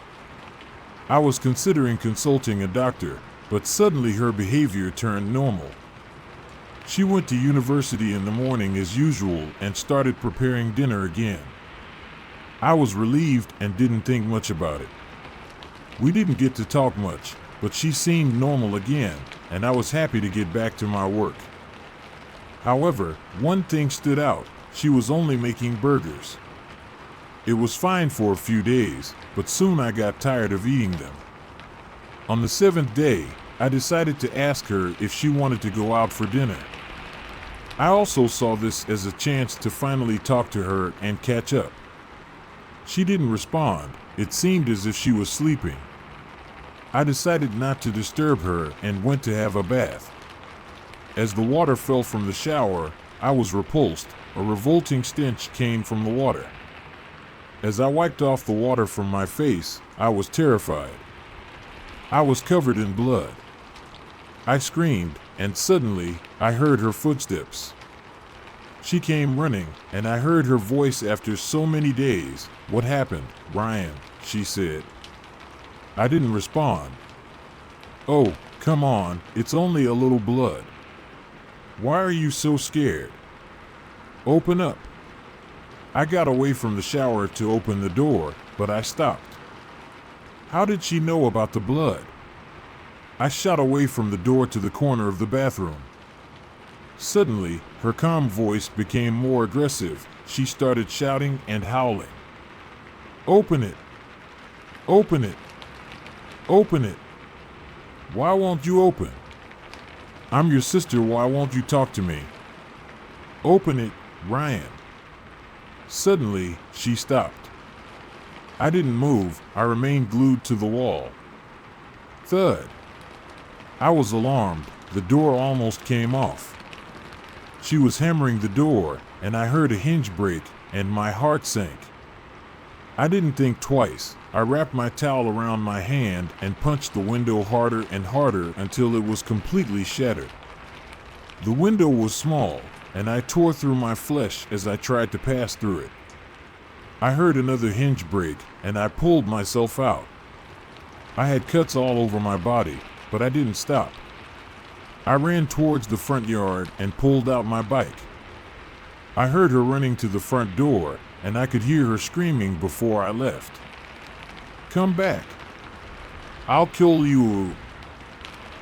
I was considering consulting a doctor, but suddenly her behavior turned normal. She went to university in the morning as usual and started preparing dinner again. I was relieved and didn't think much about it. We didn't get to talk much, but she seemed normal again, and I was happy to get back to my work. However, one thing stood out: she was only making burgers. It was fine for a few days, but soon I got tired of eating them. On the 7th day, I decided to ask her if she wanted to go out for dinner. I also saw this as a chance to finally talk to her and catch up. She didn't respond. It seemed as if she was sleeping. I decided not to disturb her and went to have a bath. As the water fell from the shower, I was repulsed. A revolting stench came from the water. As I wiped off the water from my face, I was terrified. I was covered in blood. I screamed, and suddenly, I heard her footsteps. She came running, and I heard her voice after so many days. "What happened, Ryan?" she said. I didn't respond. "Oh, come on, it's only a little blood. Why are you so scared? Open up." I got away from the shower to open the door, but I stopped. How did she know about the blood? I shot away from the door to the corner of the bathroom. Suddenly, her calm voice became more aggressive. She started shouting and howling. "Open it! Open it! Open it! Why won't you open? I'm your sister, why won't you talk to me? Open it, Ryan!" Suddenly, she stopped. I didn't move, I remained glued to the wall. Thud! I was alarmed, the door almost came off. She was hammering the door, and I heard a hinge break, and my heart sank. I didn't think twice. I wrapped my towel around my hand and punched the window harder and harder until it was completely shattered. The window was small, and I tore through my flesh as I tried to pass through it. I heard another hinge break, and I pulled myself out. I had cuts all over my body, but I didn't stop. I ran towards the front yard and pulled out my bike. I heard her running to the front door, and I could hear her screaming before I left. "Come back! I'll kill you!"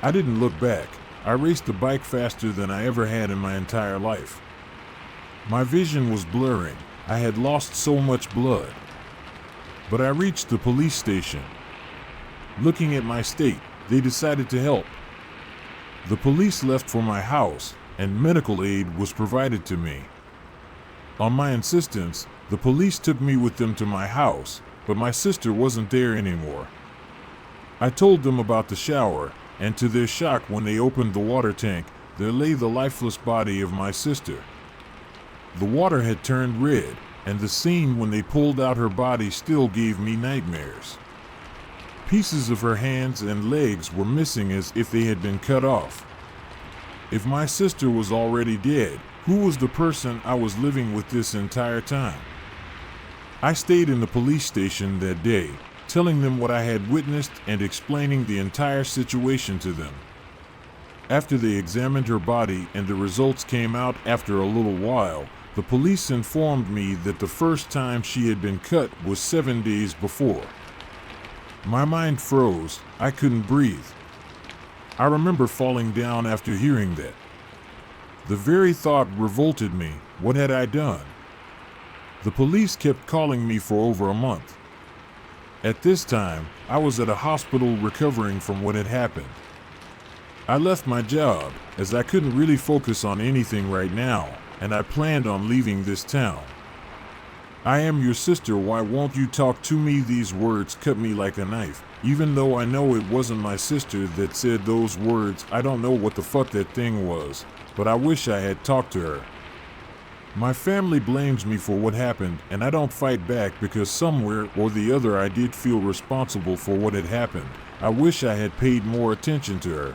I didn't look back. I raced the bike faster than I ever had in my entire life. My vision was blurring. I had lost so much blood. But I reached the police station. Looking at my state, they decided to help. The police left for my house, and medical aid was provided to me. On my insistence, the police took me with them to my house, but my sister wasn't there anymore. I told them about the shower, and to their shock, when they opened the water tank, there lay the lifeless body of my sister. The water had turned red, and the scene when they pulled out her body still gave me nightmares. Pieces of her hands and legs were missing as if they had been cut off. If my sister was already dead, who was the person I was living with this entire time? I stayed in the police station that day, telling them what I had witnessed and explaining the entire situation to them. After they examined her body and the results came out after a little while, the police informed me that the first time she had been cut was 7 days before. My mind froze. I couldn't breathe. I remember falling down after hearing that. The very thought revolted me. What had I done? The police kept calling me for over a month. At this time, I was at a hospital recovering from what had happened. I left my job, as I couldn't really focus on anything right now, and I planned on leaving this town. "I am your sister, why won't you talk to me?" These words cut me like a knife. Even though I know it wasn't my sister that said those words, I don't know what the fuck that thing was, but I wish I had talked to her. My family blames me for what happened, and I don't fight back because somewhere or the other I did feel responsible for what had happened. I wish I had paid more attention to her.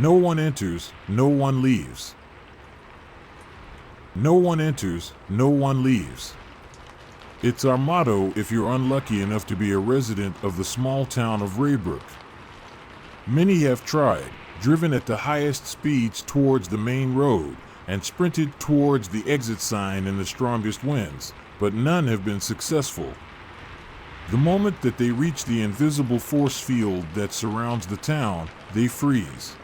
No one enters, no one leaves. No one enters, no one leaves. It's our motto if you're unlucky enough to be a resident of the small town of Raybrook. Many have tried, driven at the highest speeds towards the main road, and sprinted towards the exit sign in the strongest winds, but none have been successful. The moment that they reach the invisible force field that surrounds the town, they freeze.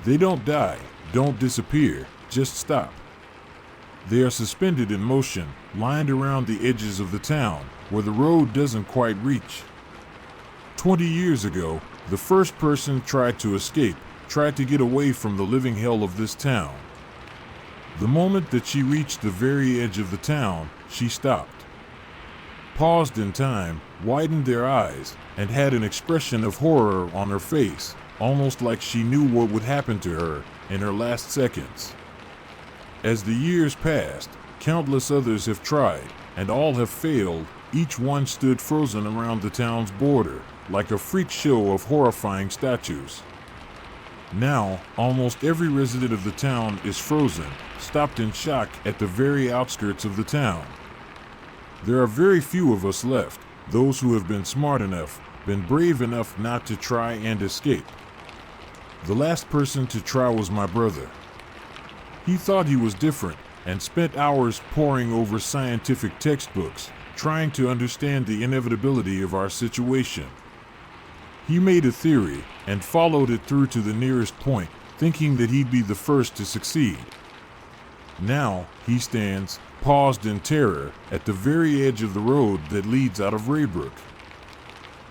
They don't die, don't disappear, just stop. They are suspended in motion, lined around the edges of the town, where the road doesn't quite reach. 20 years ago, the first person tried to escape, tried to get away from the living hell of this town. The moment that she reached the very edge of the town, she stopped. Paused in time, widened their eyes, and had an expression of horror on her face, almost like she knew what would happen to her in her last seconds. As the years passed, countless others have tried, and all have failed. Each one stood frozen around the town's border, like a freak show of horrifying statues. Now, almost every resident of the town is frozen, stopped in shock at the very outskirts of the town. There are very few of us left, those who have been smart enough, been brave enough not to try and escape. The last person to try was my brother. He thought he was different and spent hours poring over scientific textbooks, trying to understand the inevitability of our situation. He made a theory and followed it through to the nearest point, thinking that he'd be the first to succeed. Now he stands, paused in terror, at the very edge of the road that leads out of Raybrook.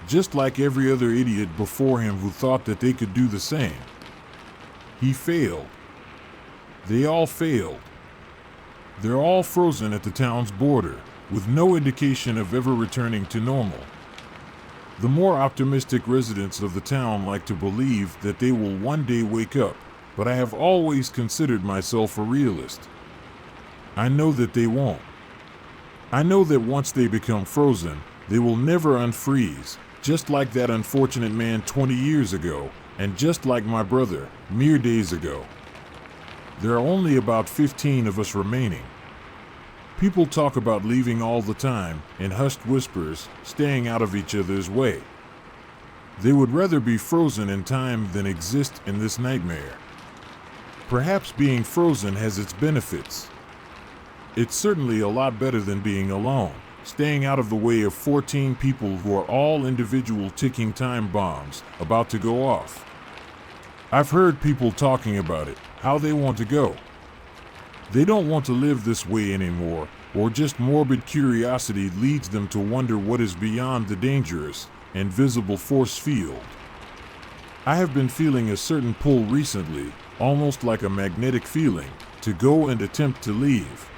Just like every other idiot before him who thought that they could do the same. He failed. They all failed. They're all frozen at the town's border, with no indication of ever returning to normal. The more optimistic residents of the town like to believe that they will one day wake up, but I have always considered myself a realist. I know that they won't. I know that once they become frozen, they will never unfreeze, just like that unfortunate man 20 years ago, and just like my brother, mere days ago. There are only about 15 of us remaining. People talk about leaving all the time, in hushed whispers, staying out of each other's way. They would rather be frozen in time than exist in this nightmare. Perhaps being frozen has its benefits. It's certainly a lot better than being alone, staying out of the way of 14 people who are all individual ticking time bombs about to go off. I've heard people talking about it, how they want to go. They don't want to live this way anymore, or just morbid curiosity leads them to wonder what is beyond the dangerous and visible force field. I have been feeling a certain pull recently, almost like a magnetic feeling, to go and attempt to leave.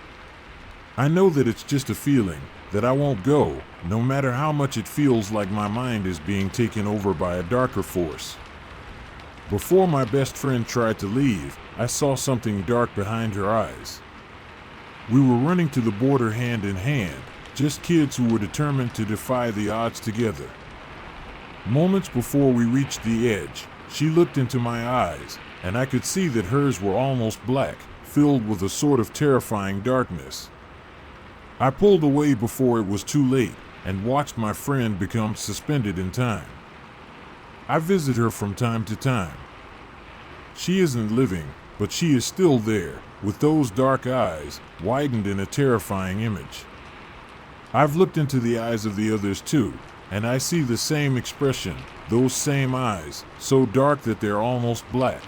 I know that it's just a feeling, that I won't go, no matter how much it feels like my mind is being taken over by a darker force. Before my best friend tried to leave, I saw something dark behind her eyes. We were running to the border hand in hand, just kids who were determined to defy the odds together. Moments before we reached the edge, she looked into my eyes, and I could see that hers were almost black, filled with a sort of terrifying darkness. I pulled away before it was too late, and watched my friend become suspended in time. I visit her from time to time. She isn't living, but she is still there, with those dark eyes, widened in a terrifying image. I've looked into the eyes of the others too, and I see the same expression, those same eyes, so dark that they're almost black.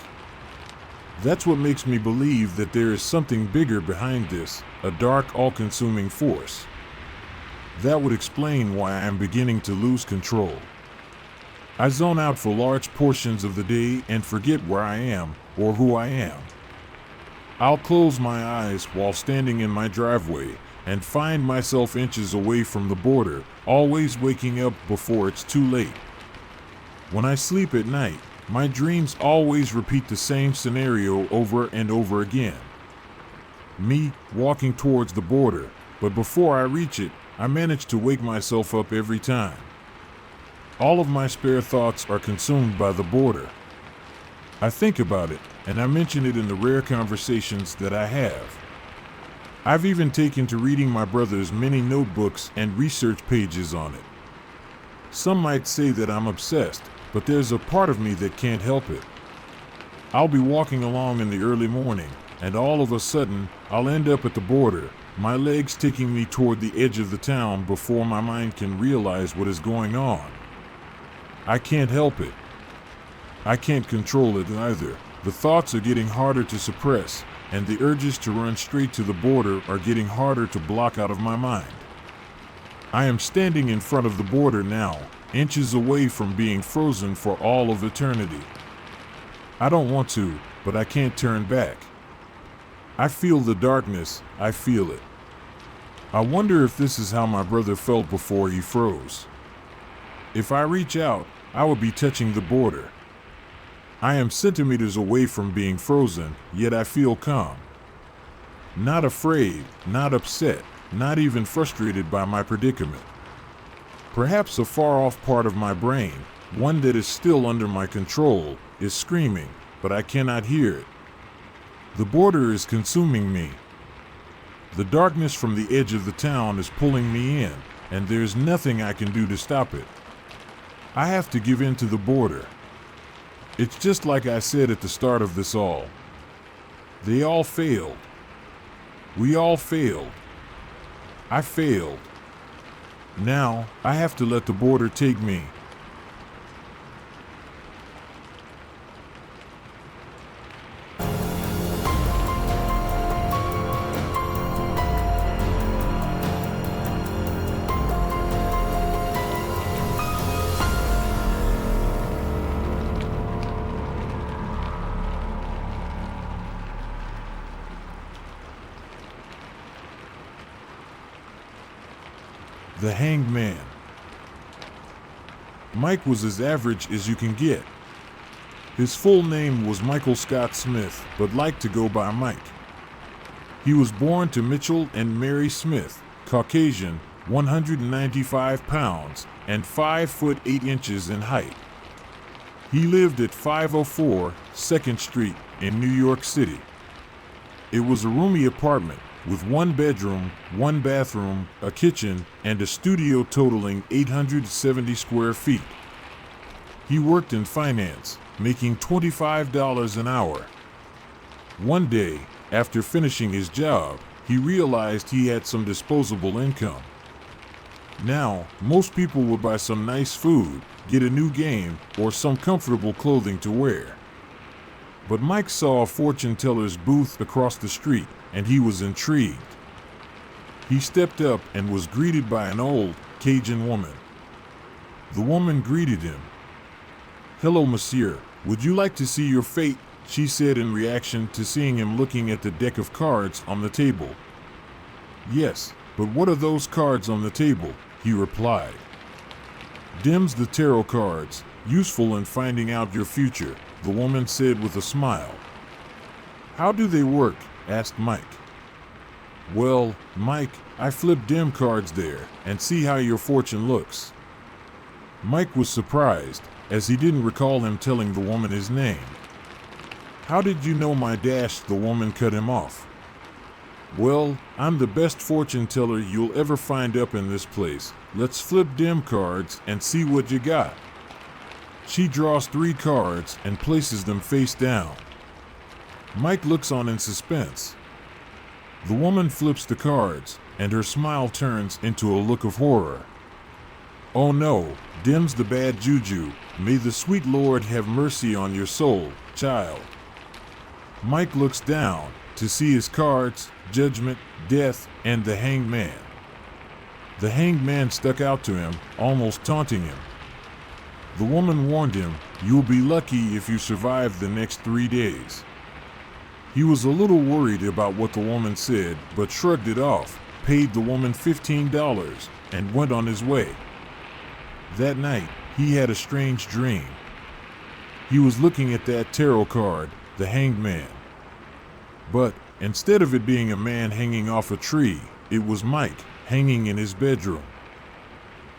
That's what makes me believe that there is something bigger behind this, a dark, all-consuming force. That would explain why I am beginning to lose control. I zone out for large portions of the day and forget where I am or who I am. I'll close my eyes while standing in my driveway and find myself inches away from the border, always waking up before it's too late. When I sleep at night, my dreams always repeat the same scenario over and over again. Me walking towards the border, but before I reach it, I manage to wake myself up every time. All of my spare thoughts are consumed by the border. I think about it, and I mention it in the rare conversations that I have. I've even taken to reading my brother's many notebooks and research pages on it. Some might say that I'm obsessed, but there's a part of me that can't help it. I'll be walking along in the early morning, and all of a sudden, I'll end up at the border, my legs taking me toward the edge of the town before my mind can realize what is going on. I can't help it. I can't control it either. The thoughts are getting harder to suppress, and the urges to run straight to the border are getting harder to block out of my mind. I am standing in front of the border now, inches away from being frozen for all of eternity. I don't want to, but I can't turn back. I feel the darkness, I feel it. I wonder if this is how my brother felt before he froze. If I reach out, I will be touching the border. I am centimeters away from being frozen, yet I feel calm. Not afraid, not upset, not even frustrated by my predicament. Perhaps a far-off part of my brain, one that is still under my control, is screaming, but I cannot hear it. The border is consuming me. The darkness from the edge of the town is pulling me in, and there's nothing I can do to stop it. I have to give in to the border. It's just like I said at the start of this all. They all failed. We all failed. I failed. Now, I have to let the border take me. The Hanged Man. Mike was as average as you can get. His full name was Michael Scott Smith, but liked to go by Mike. He was born to Mitchell and Mary Smith, Caucasian, 195 pounds, and 5 foot 8 inches in height. He lived at 504 2nd Street in New York City. It was a roomy apartment with 1 bedroom, 1 bathroom, a kitchen, and a studio totaling 870 square feet. He worked in finance, making $25 an hour. One day, after finishing his job, he realized he had some disposable income. Now, most people would buy some nice food, get a new game, or some comfortable clothing to wear. But Mike saw a fortune teller's booth across the street, and he was intrigued. He stepped up and was greeted by an old Cajun woman. The woman greeted him. "Hello, monsieur. Would you like to see your fate?" she said in reaction to seeing him looking at the deck of cards on the table. "Yes, but what are those cards on the table?" he replied. "Dim's the tarot cards, useful in finding out your future," the woman said with a smile. "How do they work?" asked Mike. "Well, Mike, I flip dim cards there and see how your fortune looks." Mike was surprised, as he didn't recall him telling the woman his name. "How did you know my dash?" the woman cut him off. "Well, I'm the best fortune teller you'll ever find up in this place. Let's flip dim cards and see what you got." She draws 3 cards and places them face down. Mike looks on in suspense. The woman flips the cards, and her smile turns into a look of horror. "Oh no, dim's the bad juju. May the sweet Lord have mercy on your soul, child." Mike looks down to see his cards, judgment, death, and the Hanged Man. The Hanged Man stuck out to him, almost taunting him. The woman warned him, "You'll be lucky if you survive the next 3 days." He was a little worried about what the woman said, but shrugged it off, paid the woman $15, and went on his way. That night, he had a strange dream. He was looking at that tarot card, the Hanged Man. But instead of it being a man hanging off a tree, it was Mike, hanging in his bedroom.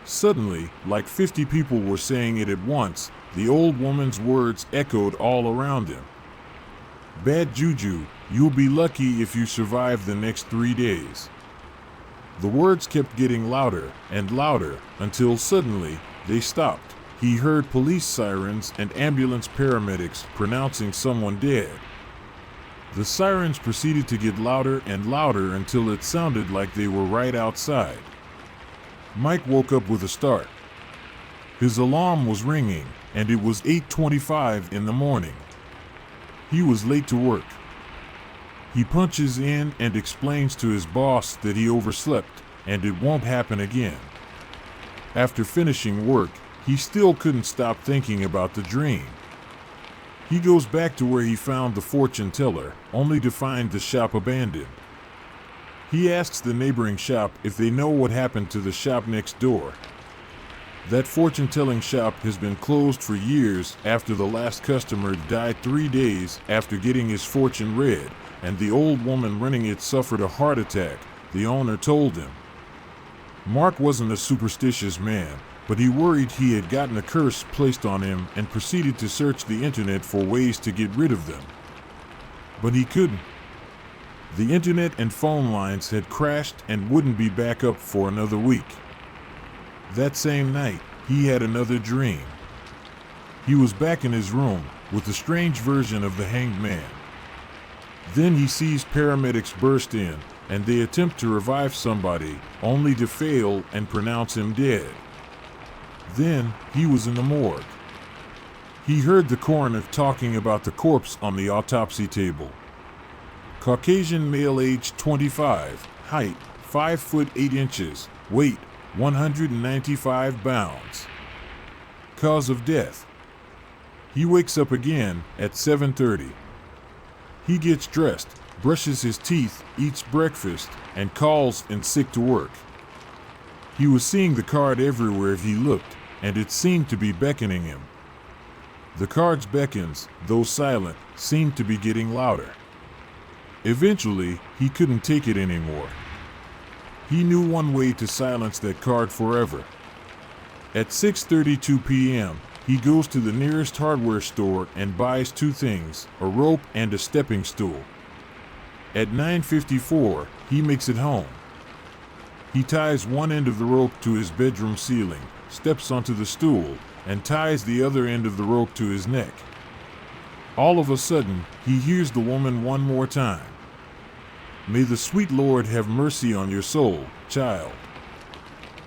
Suddenly, like 50 people were saying it at once, the old woman's words echoed all around him. "Bad juju, you'll be lucky if you survive the next 3 days." The words kept getting louder and louder until suddenly they stopped. He heard police sirens and ambulance paramedics pronouncing someone dead. The sirens proceeded to get louder and louder until it sounded like they were right outside. Mike woke up with a start. His alarm was ringing, and it was 8:25 in the morning. He was late to work. He punches in and explains to his boss that he overslept and it won't happen again. After finishing work, he still couldn't stop thinking about the dream. He goes back to where he found the fortune teller, only to find the shop abandoned. He asks the neighboring shop if they know what happened to the shop next door. That fortune-telling shop has been closed for years after the last customer died 3 days after getting his fortune read, and the old woman running it suffered a heart attack, the owner told him. Mark wasn't a superstitious man, but he worried he had gotten a curse placed on him and proceeded to search the internet for ways to get rid of them. But he couldn't. The internet and phone lines had crashed and wouldn't be back up for another week. That same night, he had another dream. He was back in his room with a strange version of the Hanged Man. Then he sees paramedics burst in and they attempt to revive somebody, only to fail and pronounce him dead. Then he was in the morgue. He heard the coroner talking about the corpse on the autopsy table. Caucasian male, age 25, height 5 foot 8 inches, weight 195 pounds. Cause of death. He wakes up again at 7:30. He gets dressed, brushes his teeth, eats breakfast, and calls in sick to work. He was seeing the card everywhere he looked, and it seemed to be beckoning him. The card's beckons, though silent, seemed to be getting louder. Eventually, he couldn't take it anymore. He knew one way to silence that card forever. At 6:32 p.m., he goes to the nearest hardware store and buys two things, a rope and a stepping stool. At 9:54, he makes it home. He ties one end of the rope to his bedroom ceiling, steps onto the stool, and ties the other end of the rope to his neck. All of a sudden, he hears the woman one more time. "May the sweet Lord have mercy on your soul, child."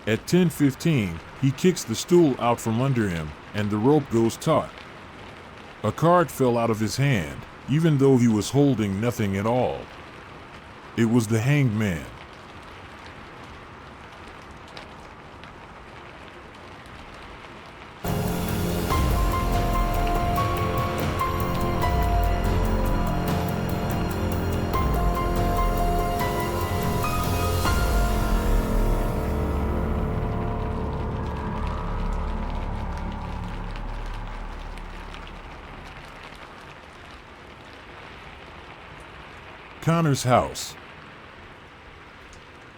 At 10:15, he kicks the stool out from under him, and the rope goes taut. A card fell out of his hand, even though he was holding nothing at all. It was the Hanged Man. Connor's house.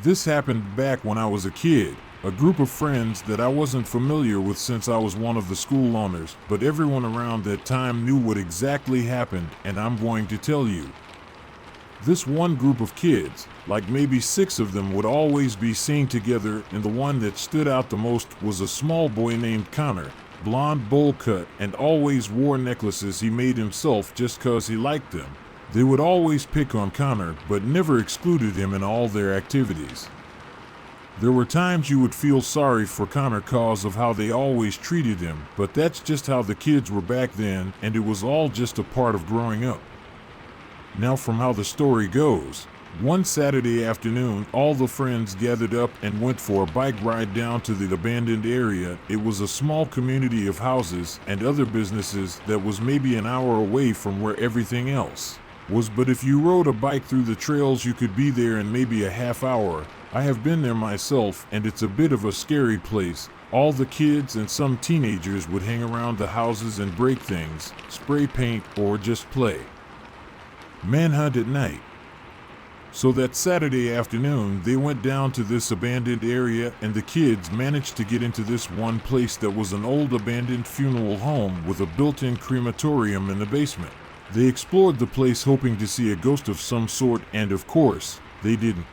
This happened back when I was a kid, a group of friends that I wasn't familiar with since I was one of the school owners, but everyone around that time knew what exactly happened, and I'm going to tell you. This one group of kids, like maybe 6 of them, would always be seen together, and the one that stood out the most was a small boy named Connor, blonde bowl cut, and always wore necklaces he made himself just 'cause he liked them. They would always pick on Connor, but never excluded him in all their activities. There were times you would feel sorry for Connor 'cause of how they always treated him, but that's just how the kids were back then, and it was all just a part of growing up. Now, from how the story goes, one Saturday afternoon, all the friends gathered up and went for a bike ride down to the abandoned area. It was a small community of houses and other businesses that was maybe an hour away from where everything else was, but if you rode a bike through the trails you could be there in maybe a half hour. I have been there myself, and it's a bit of a scary place. All the kids and some teenagers would hang around the houses and break things, spray paint, or just play manhunt at night. So that Saturday afternoon they went down to this abandoned area, and the kids managed to get into this one place that was an old abandoned funeral home with a built-in crematorium in the basement. They explored the place hoping to see a ghost of some sort, and of course, they didn't.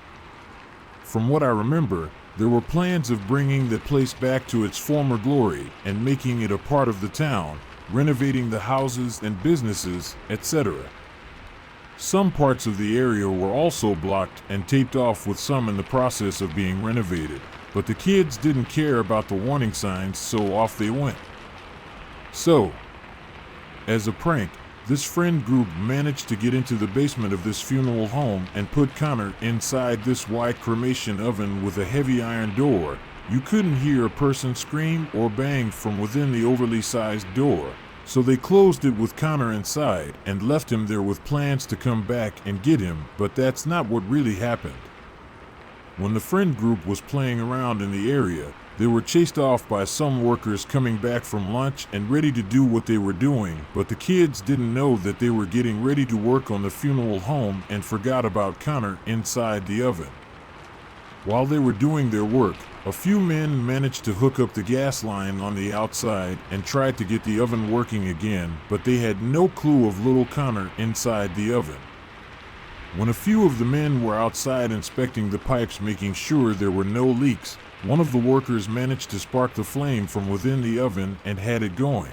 From what I remember, there were plans of bringing the place back to its former glory and making it a part of the town, renovating the houses and businesses, etc. Some parts of the area were also blocked and taped off, with some in the process of being renovated, but the kids didn't care about the warning signs, so off they went. So, as a prank, this friend group managed to get into the basement of this funeral home and put Connor inside this wide cremation oven with a heavy iron door. You couldn't hear a person scream or bang from within the overly sized door. So they closed it with Connor inside and left him there with plans to come back and get him, but that's not what really happened. When the friend group was playing around in the area, they were chased off by some workers coming back from lunch and ready to do what they were doing, but the kids didn't know that they were getting ready to work on the funeral home and forgot about Connor inside the oven. While they were doing their work, A few men managed to hook up the gas line on the outside and tried to get the oven working again, but they had no clue of little Connor inside the oven. When a few of the men were outside inspecting the pipes, making sure there were no leaks, one of the workers managed to spark the flame from within the oven and had it going.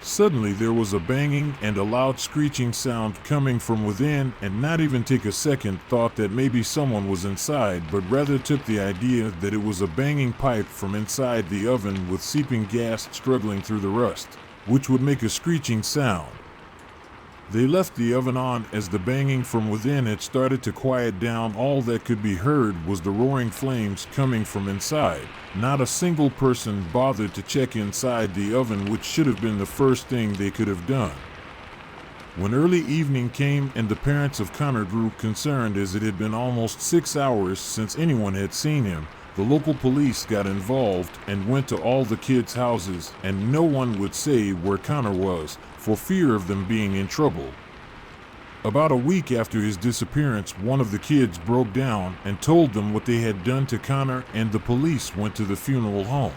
Suddenly there was a banging and a loud screeching sound coming from within, and not even take a second thought that maybe someone was inside, but rather took the idea that it was a banging pipe from inside the oven with seeping gas struggling through the rust, which would make a screeching sound. They left the oven on as the banging from within had started to quiet down. All that could be heard was the roaring flames coming from inside. Not a single person bothered to check inside the oven, which should have been the first thing they could have done. When early evening came and the parents of Connor grew concerned, as it had been almost 6 hours since anyone had seen him, the local police got involved and went to all the kids' houses, and no one would say where Connor was, for fear of them being in trouble. About a week after his disappearance, one of the kids broke down and told them what they had done to Connor, and the police went to the funeral home.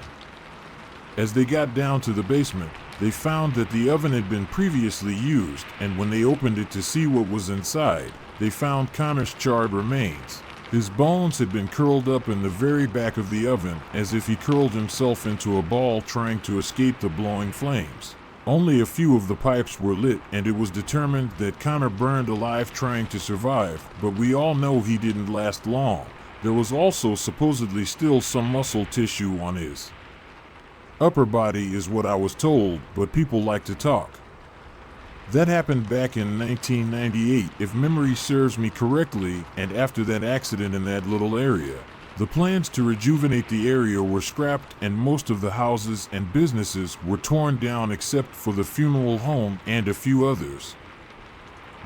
As they got down to the basement, they found that the oven had been previously used, and when they opened it to see what was inside, they found Connor's charred remains. His bones had been curled up in the very back of the oven, as if he curled himself into a ball trying to escape the blowing flames. Only a few of the pipes were lit, and it was determined that Connor burned alive trying to survive, but we all know he didn't last long. There was also supposedly still some muscle tissue on his upper body, is what I was told, but people like to talk. That happened back in 1998, if memory serves me correctly, and after that accident in that little area, the plans to rejuvenate the area were scrapped, and most of the houses and businesses were torn down except for the funeral home and a few others.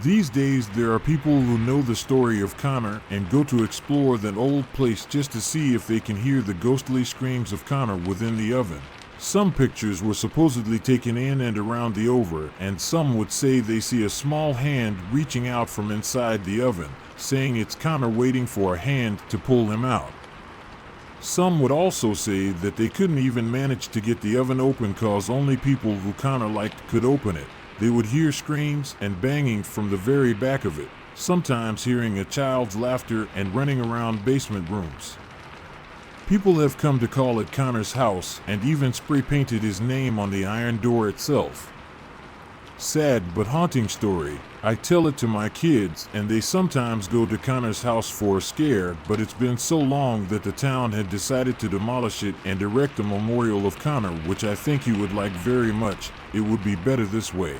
These days there are people who know the story of Connor and go to explore that old place just to see if they can hear the ghostly screams of Connor within the oven. Some pictures were supposedly taken in and around the oven, and some would say they see a small hand reaching out from inside the oven, saying it's Connor waiting for a hand to pull him out. Some would also say that they couldn't even manage to get the oven open cause only people who Connor liked could open it. They would hear screams and banging from the very back of it, sometimes hearing a child's laughter and running around basement rooms. People have come to call it Connor's house and even spray painted his name on the iron door itself. Sad but haunting story. I tell it to my kids, and they sometimes go to Connor's house for a scare, but it's been so long that the town had decided to demolish it and erect a memorial of Connor, which I think he would like very much. It would be better this way.